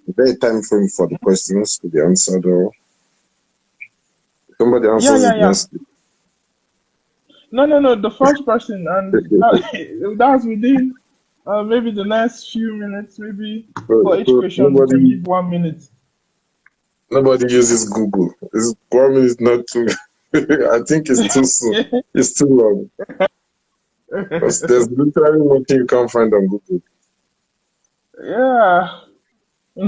Is there a time frame for the questions to be answered, or somebody answers it next week? No. The first person, and that's within maybe the next few minutes. Maybe for each question, we can give 1 minute. Nobody uses Google. 1 minute not too. I think it's too soon. It's too long. Because there's literally nothing you can't find on Google. Yeah. So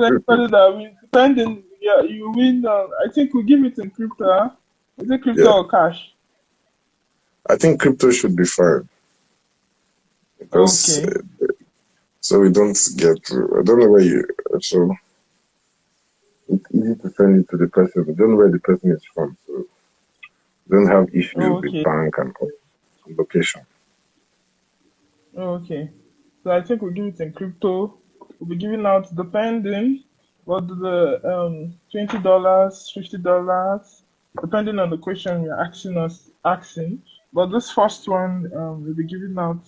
anybody that wins, depending, yeah, you win. I think we give it in crypto. Huh? Is it crypto or cash? I think crypto should be fine. Because so we don't get. I don't know where you. So it's easy to send it to the person. We don't know where the person is from, so don't have issues with bank and location. Okay. So I think we'll give it in crypto. We'll be giving out depending what the $20, $50, depending on the question you're asking. But this first one, we'll be giving out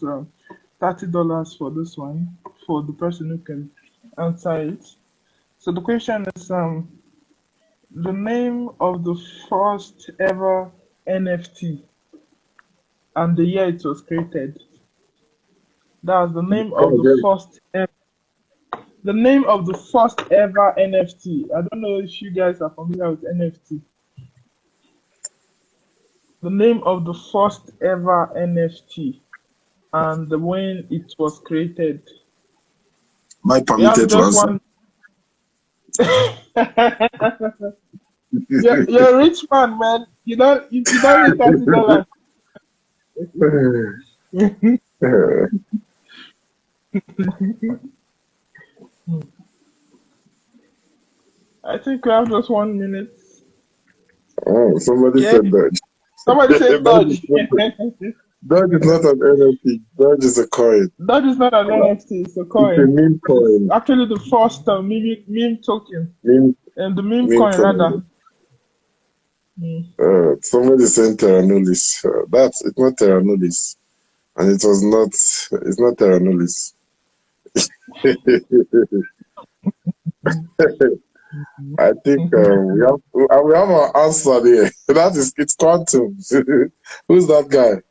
$30 for this one for the person who can answer it. So the question is the name of the first ever NFT and the year it was created. That was the name of the first ever. The name of the first ever NFT. I don't know if you guys are familiar with NFT. The name of the first ever NFT and when it was created. My permitted to answer. You're a rich man, man. You don't need $30. I think we have just 1 minute. Oh, somebody said Dodge. Somebody said Dodge. Dodge is not an NFT. Dodge is a coin. Dodge is not an NFT. It's a coin. It's a meme coin. It's actually the first meme token. Meme And the meme coin, rather. Somebody sent Terra Nullis. It's not Terra Nullis. And it's not Terra Nullis. I think we have an answer there. It's quantum. Who's that guy?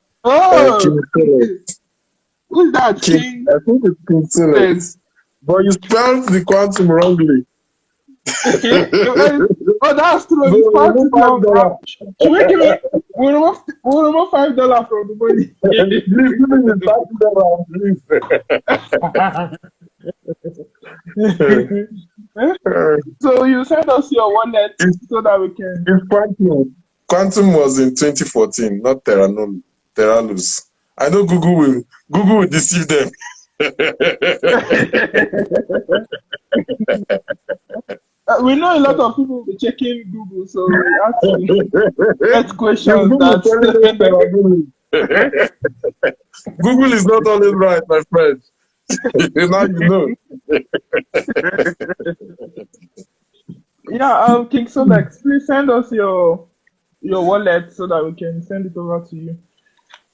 King Philip. Who's that? King? I think it's King Philip. But you spelled the quantum wrongly. Oh, that's true. No, It's we remove $5. $5. We remove $5 from the money. Please give me the $5, please. So you send us your wallet so that we can. It's quantum. Quantum was in 2014, not Terranus. I know Google will deceive them. We know a lot of people will be checking Google, so we have to get questions that. Google is not always right, my friend. Now you know. Yeah, King Solex, please send us your wallet so that we can send it over to you.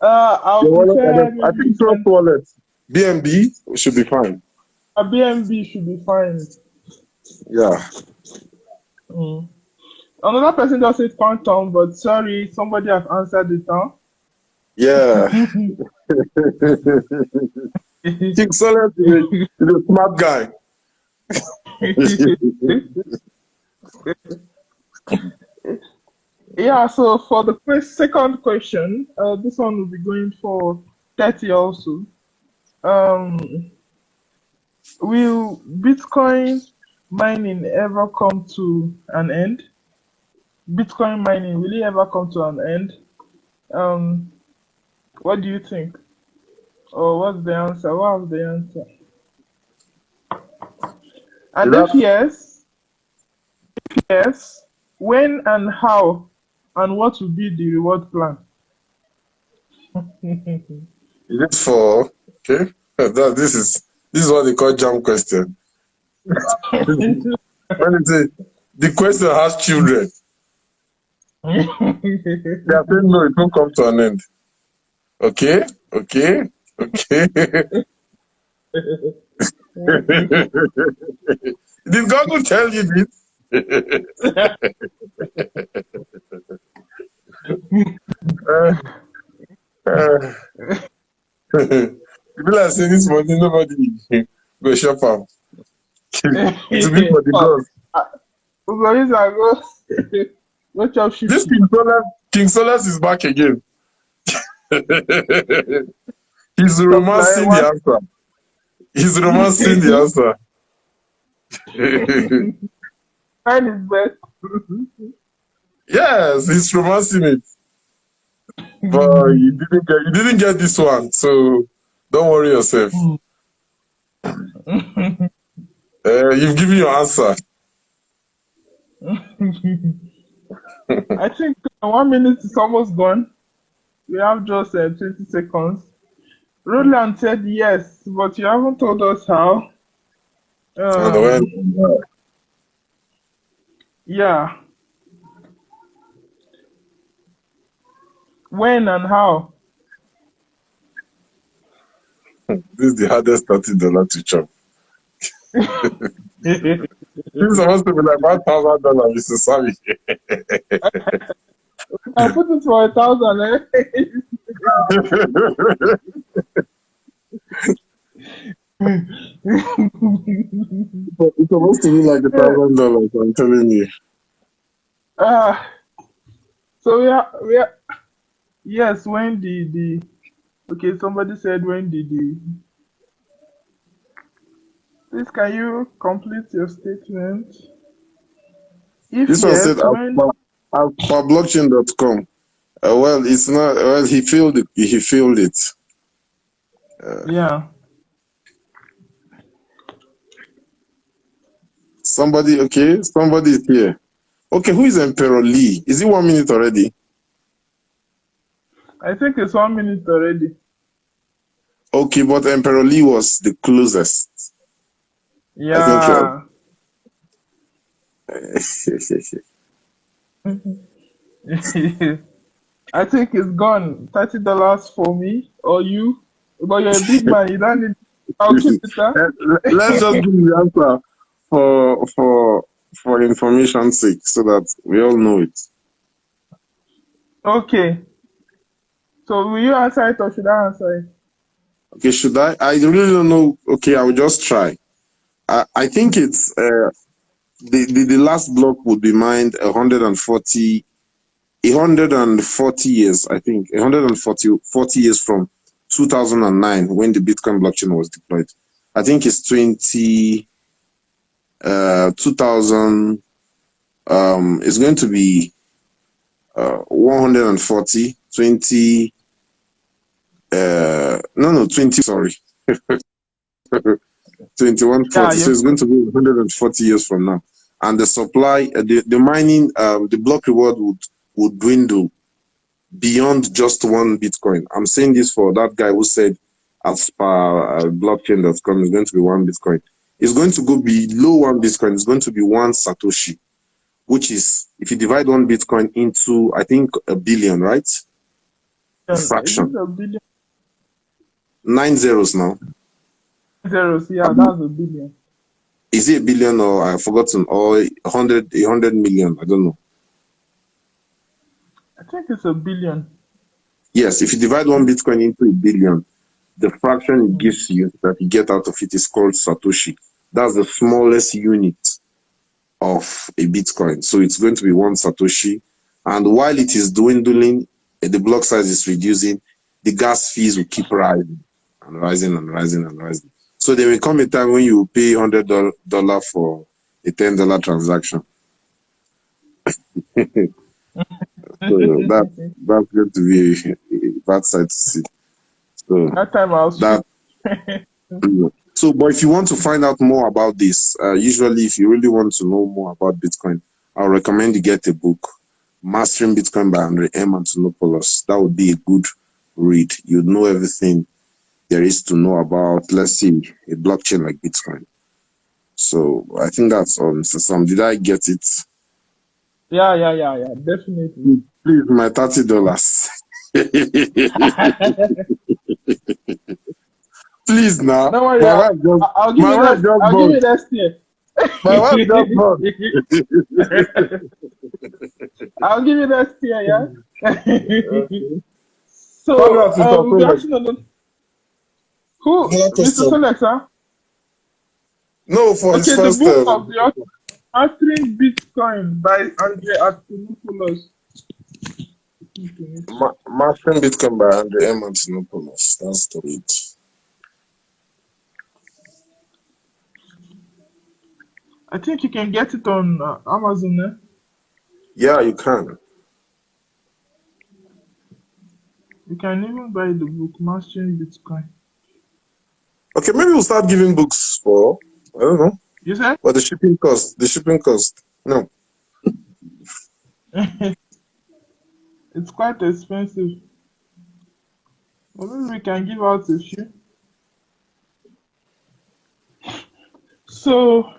I think Trust Wallet, BNB should be fine. A BNB should be fine. Yeah. Another person just said quantum, but sorry, somebody has answered it now. Yeah. King Solex is a smart guy. Yeah, so for the second question, this one will be going for 30 also. Will Bitcoin mining ever come to an end? Bitcoin mining, will it ever come to an end? What do you think? Or what's the answer? What's the answer? And if yes, when and how, and what will be the reward plan? Is it for okay? This is what they call jam question. When it say the question has children, they are saying no, it won't come to an end. Okay. Did Google tell you this? People are saying this morning, nobody go shop am. To be for the gods. This King Solas is back again. He's romancing the answer. He's romancing the answer. Mine is best. Yes, he's romancing it. But you didn't get this one, so don't worry yourself. You've given your answer. I think 1 minute is almost gone. We have just 20 seconds. Roland said yes, but you haven't told us how. Yeah. When and how? This is the hardest $30 to chop. This is supposed to be like $1,000, Mr. Sammy. I put it for 1,000, It's supposed to be like $1,000, I'm telling you. So we are yes, when the okay, somebody said when did please can you complete your statement? If This yes, one said for blockchain.com. Well, it's not. Well, he filled it. Yeah. Somebody is here. Okay, who is Emperor Lee? Is it 1 minute already? I think it's 1 minute already. Okay, but Emperor Lee was the closest. Yeah. I think it's gone. $30 for me or you. But you're a big man. You don't need. I'll keep it, huh? Let's just give the answer for information's sake, so that we all know it. Okay. So will you answer it or should I answer it? Okay, should I? I really don't know. Okay, I will just try. I think it's the last block would be mined 140 years. I think 40 years from 2009 when the Bitcoin blockchain was deployed. I think it's 2000. It's going to be 140 20. No, 20. Sorry. 2140. Yeah, So it's going to be 140 years from now. And the supply, the mining, the block reward would dwindle beyond just one Bitcoin. I'm saying this for that guy who said as per blockchain.com is going to be one Bitcoin. It's going to go below one Bitcoin. It's going to be one Satoshi, which is, if you divide one Bitcoin into, I think, a billion, right? A fraction. A billion. 9 zeros now. Zeros, yeah, that's a billion. Is it a billion or I've forgotten, or 100 million? I don't know. I think it's a billion. Yes, if you divide one Bitcoin into a billion, the fraction it gives you that you get out of it is called Satoshi. That's the smallest unit of a Bitcoin. So it's going to be one Satoshi. And while it is dwindling, the block size is reducing, the gas fees will keep rising and rising and rising and rising. So there will come a time when you pay $100 for a $10 transaction. So that's going to be a bad side to see. So That time I was. So, but if you want to find out more about this, usually if you really want to know more about Bitcoin, I'll recommend you get a book, Mastering Bitcoin by Andre M. Antonopoulos. That would be a good read. You'd know everything there is to know about, let's see, a blockchain like Bitcoin. So I think that's all, Mr. Sam. Did I get it? Yeah, definitely. Please, my $30. Please now. Don't worry, I'll give you that. I'll give you next year. My wife just bought. I'll give you next year, yeah. So we'll be asking on who? Mr. Selector? No, for his first the book of the Mastering Bitcoin by Andre Antonopoulos. Mastering Bitcoin by Andre M. Antonopoulos. That's the read. I think you can get it on Amazon, eh? Yeah, you can. You can even buy the book, Mastering Bitcoin. Okay, maybe we'll start giving books for, I don't know. You said? But the shipping cost. No. It's quite expensive. But maybe we can give out a few. So,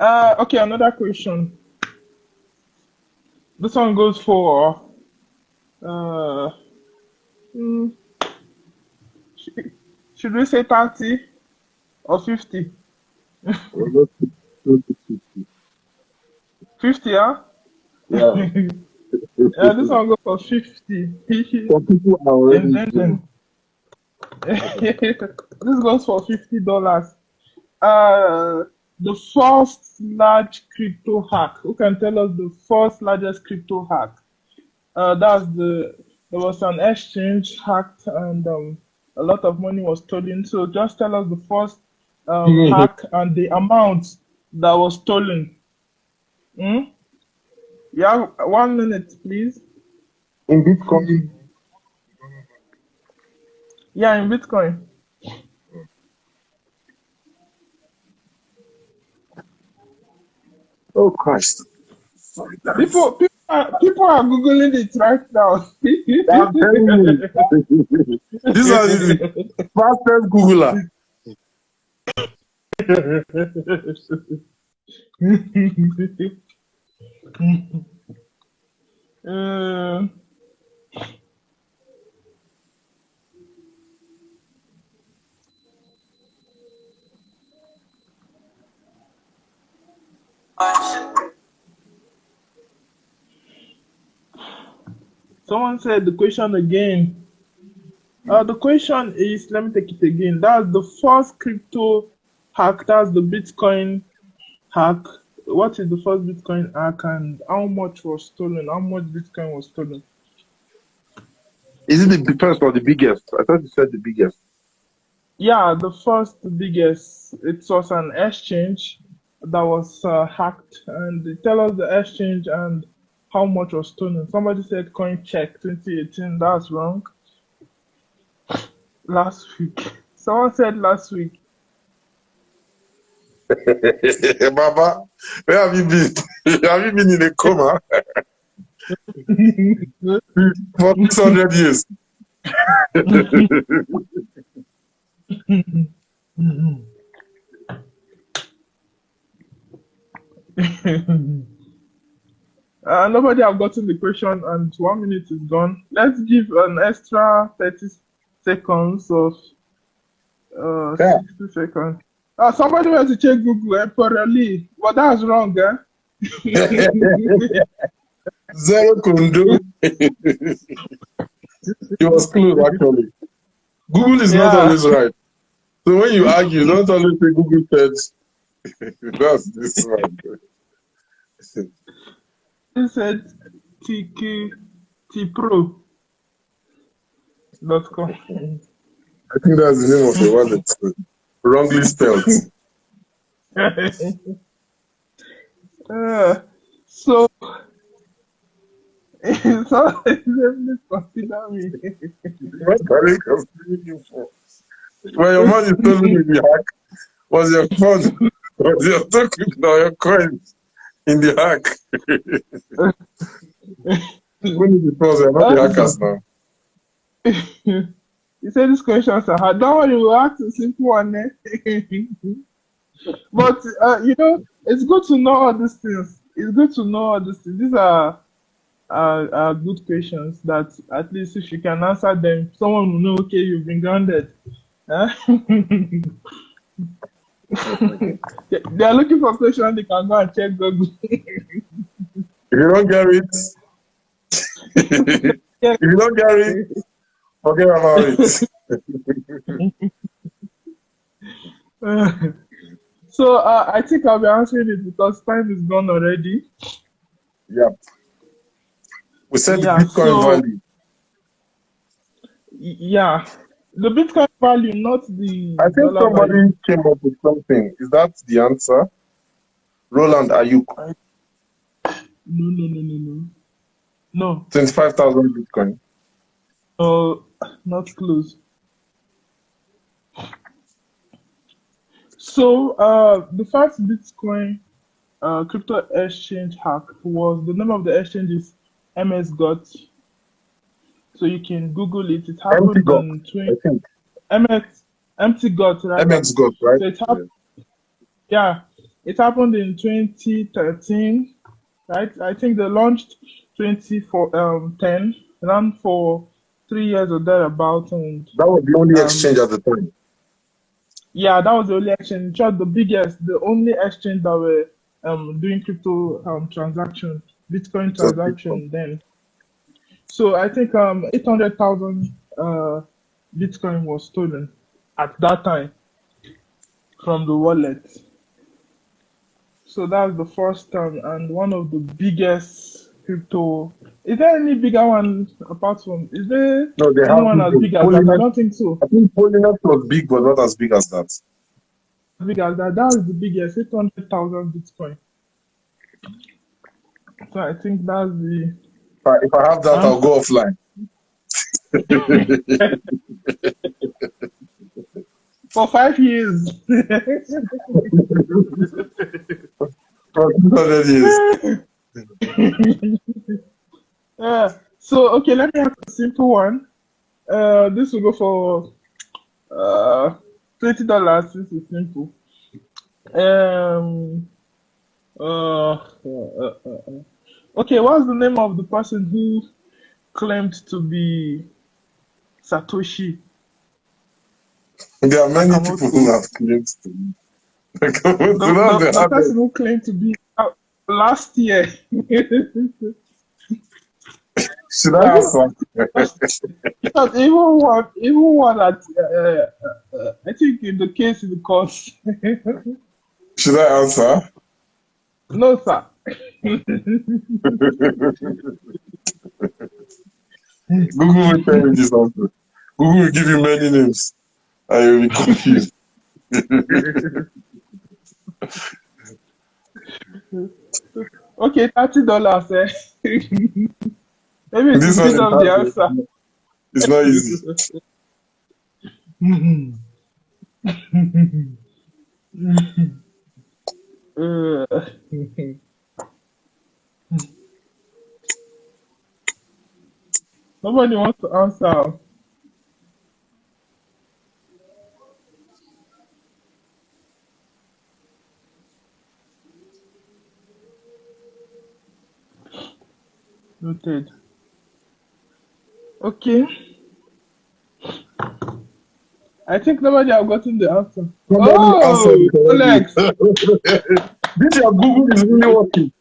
okay, another question. This one goes for, should we say 30 or 50? 50, huh? Yeah. Yeah, this one goes for 50. Some people are already This goes for $50. The first large crypto hack. Who can tell us the first largest crypto hack? There was an exchange hacked and a lot of money was stolen. So just tell us the first hack and the amount that was stolen. You have 1 minute, please. in Bitcoin. Yeah, in Bitcoin. Oh Christ. Sorry, People are Googling it right now. I'm telling you. This one is the fastest Googler. Uh, Someone said the question again. The question is, let me take it again. That's the first crypto hack. That's the Bitcoin hack. What is the first Bitcoin hack and how much was stolen? How much Bitcoin was stolen? Is it the first or the biggest? I thought you said the biggest. Yeah, the first, the biggest. It was an exchange that was hacked, and they tell us the exchange and how much was stolen. Somebody said CoinCheck 2018. That's wrong. Last week. Someone said last week. Baba, where have you been? Have you been in a coma for 600 years? Nobody have gotten the question, and 1 minute is gone. Let's give an extra 30 seconds of Yeah. 60 seconds. Somebody wants to check Google temporarily, but that's wrong, eh? Zero Kundo. He was close, actually. Google is not Yeah. always right. So when you argue, don't always say Google said. That's this one. He said tpro.com. I think that's the name of the wallet. Wrongly spelled. So please consider me. What are they considering you for? When your money is stolen in the hack, was your phone, was your token or your coins in the hack? When is the pause? You're not the hackers now. You said these questions are hard. Don't worry, we'll ask a simple one. Eh? But it's good to know all these things. It's good to know all these things. These are good questions that at least if you can answer them, someone will know, okay, you've been grounded. Huh? They are looking for questions they can go and check Google. If you don't get it, if you don't get it, forget about it. So I think I'll be answering it because time is gone already. Yeah. We said Yeah, the Bitcoin so value. yeah, the Bitcoin value, not the I think dollar somebody value. came up with something. Is that the answer? Roland Ayuk, No. 25,000 Bitcoin. Not close. So the first Bitcoin crypto exchange hack was, the name of the exchange is MS-GOT. So you can Google it. It happened MTGOT, in I think. MT-GOT rather. MXGOT, right? So it happened in 2013, right? I think they launched 2010, ran for 3 years or thereabout, and That was the only exchange at the time. yeah, that was the only exchange. In short, the only exchange that were doing crypto transaction, Bitcoin Just transaction Bitcoin. then. So I think 800,000 Bitcoin was stolen at that time from the wallet. So that's the first time and one of the biggest crypto. Is there any bigger one apart from? Is there No, they have anyone as big as that? I Polynet. don't think so. I think Polynet was big, but not as big as that. As big as that. That is the biggest, 800,000 Bitcoin. So I think that's the. If I have that, I'll go offline. For 5 years. For 200 years. Yeah. So okay, let me ask a simple one. This will go for $20 since it's simple. Okay, what's the name of the person who claimed to be Satoshi There are many people who Nakamoto? have claimed to be. Nakamoto, The, that's the, the the hardest. person who claimed to be last year. Should No, I even answer? because even one at I think in the case in the court. Should I answer? No, sir. Google will tell you this answer. Google will give you many names and you'll be confused. Okay, $30. Maybe it's This one speed is of the hard. answer. It's not easy. Nobody wants to answer. Noted. Okay. I think nobody have gotten the answer. Somebody answered Oh, correctly. Solex. This your Google is really working.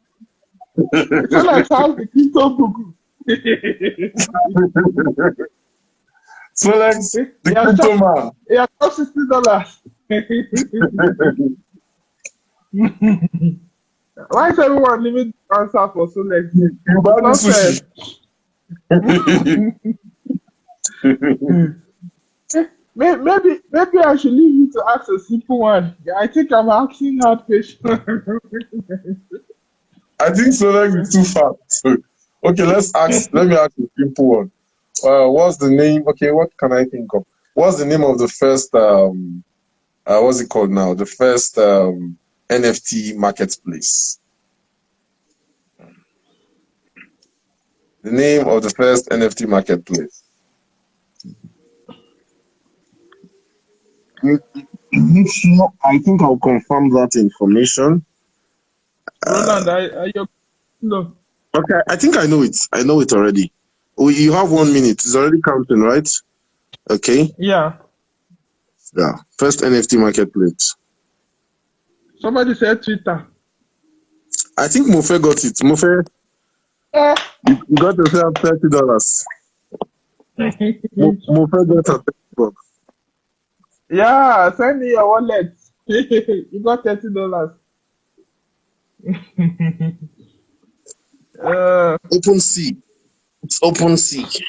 Solex has the crypto Google. Solex, the Yeah, crypto man. yeah, $60. Why is everyone leaving the answer for Solex? You buy It's me not fair. sushi. Maybe I should leave you to ask a simple one. Yeah, I think I'm asking hard questions. I think Solex is too fast. Okay, let me ask a simple one. What's the name? Okay, what can I think of? What's the name of the first what's it called now? The first NFT marketplace. The name of the first NFT marketplace. I think I'll confirm that information. Roland, no. Okay, I think I know it. I know it already. Oh, you have 1 minute. It's already counting, right? Okay. Yeah. Yeah. First NFT marketplace. Somebody said Twitter. I think Mofe got it. Mofe, you got yourself $30. Mofe got $30. Yeah, send me your wallet. You got $30. OpenSea. It's OpenSea.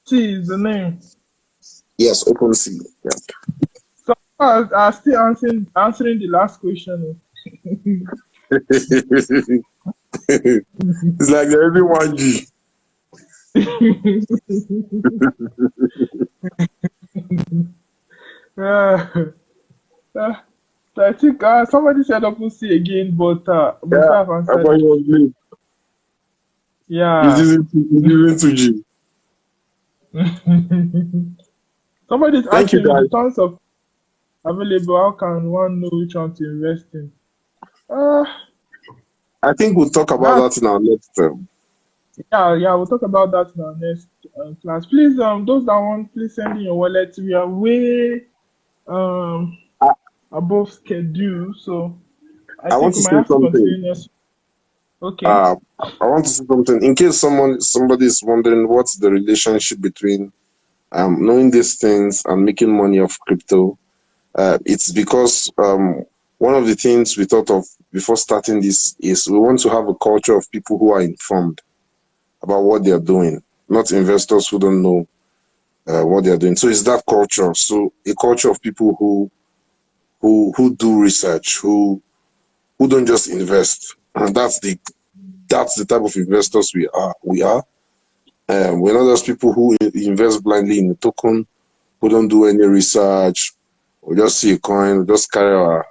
T is the name. Yes, OpenSea. Yeah. So I still answering the last question. It's like everyone G. I think somebody said OpenSea again, but Yeah, I've I answered thought it. you was me. Yeah. He's using 2G. Somebody's Thank you, asking with guys. the tons of available, how can one know which one to invest in? I think we'll talk about that in our next term. Yeah, we'll talk about that in our next class. Please, those that want, please send in your wallet. We are way above schedule, so I think want we to might say have to something. continue next. Okay. I want to say something. In case somebody is wondering what's the relationship between knowing these things and making money off crypto, it's because one of the things we thought of before starting this is we want to have a culture of people who are informed about what they are doing, not investors who don't know what they are doing. So it's that culture. So a culture of people who do research, who don't just invest. And that's the type of investors we are. We're not just people who invest blindly in a token, who don't do any research. We just see a coin, we just carry our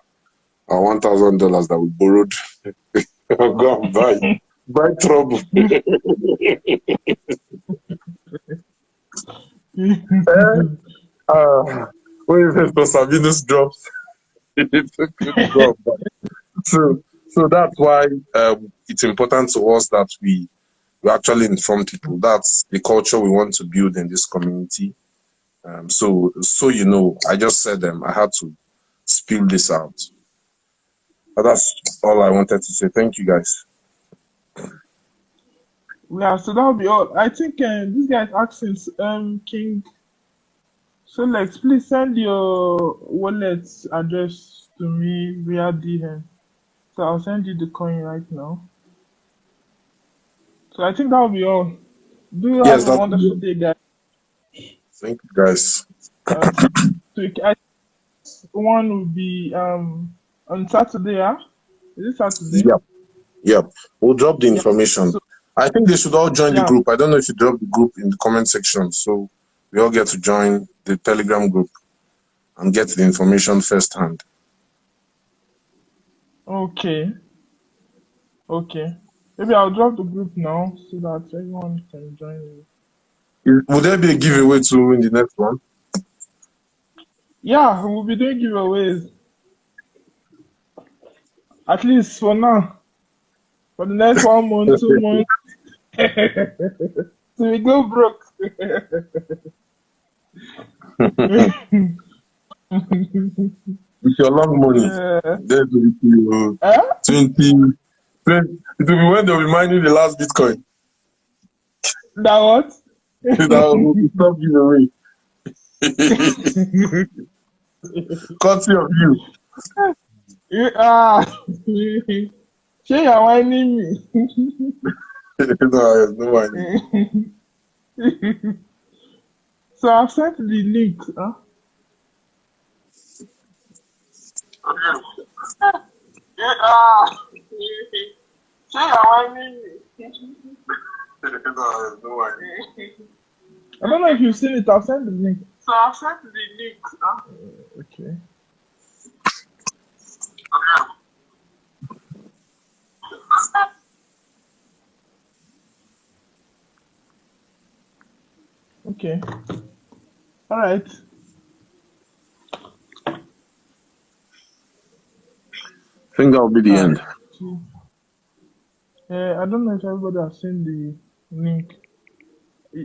$1,000 that we borrowed, go and buy trouble. When Investor Sabinus drops, it's a good drop. So So that's why it's important to us that we actually inform people. That's the culture we want to build in this community. So you know, I just said I had to spill this out. But that's all I wanted to say. Thank you, guys. Yeah, so that'll be all. I think this guy is asking King Solex, please send your wallet address to me via DM. So I'll send you the coin right now. So I think that'll be all. Do you Yes, have a wonderful day, guys? thank you, guys. One will be on Saturday, yeah? Is it Saturday? Yep. We'll drop the Yeah. information. So, I think they should all join the yeah. group. I don't know if you drop the group in the comment section, so we all get to join the Telegram group and get the information firsthand. Okay. Maybe I'll drop the group now so that everyone can join me. Would there be a giveaway too in the next one? Yeah, we'll be doing giveaways. At least for now. For the next 1 month, 2 months. So we go broke. With your long money, there's will be 20. It will be when they'll be mining the last Bitcoin. That what? That will be stop giveaway. Courtesy of you. Sure, you're whining me. No whining. So I've sent the link. Huh? Sure, you're whining me. No whining. I don't know if you've seen it. I've sent the link. So I've sent the link. Huh? Okay. Okay. All right. I think that'll be the end. I don't know if everybody has seen the link.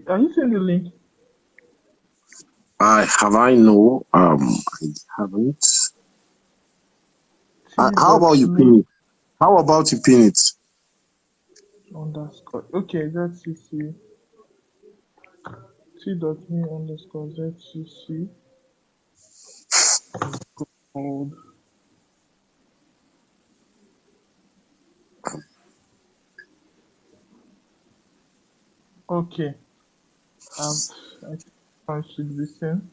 Are you seeing the link? I know. I haven't. How about you pin it? How about you pin it? Underscore. Okay, ZCC. T.me underscore ZCC. Hold. Okay. I think I should be seen.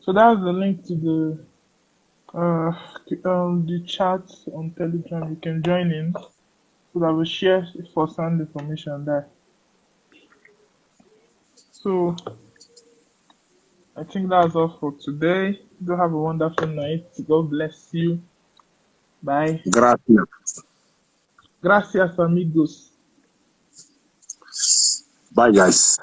So that's the link to the chat on Telegram. You can join in so that we share first-hand information there. So I think that's all for today. Do have a wonderful night. God bless you. Bye. Gracias. Gracias, amigos. Bye, guys.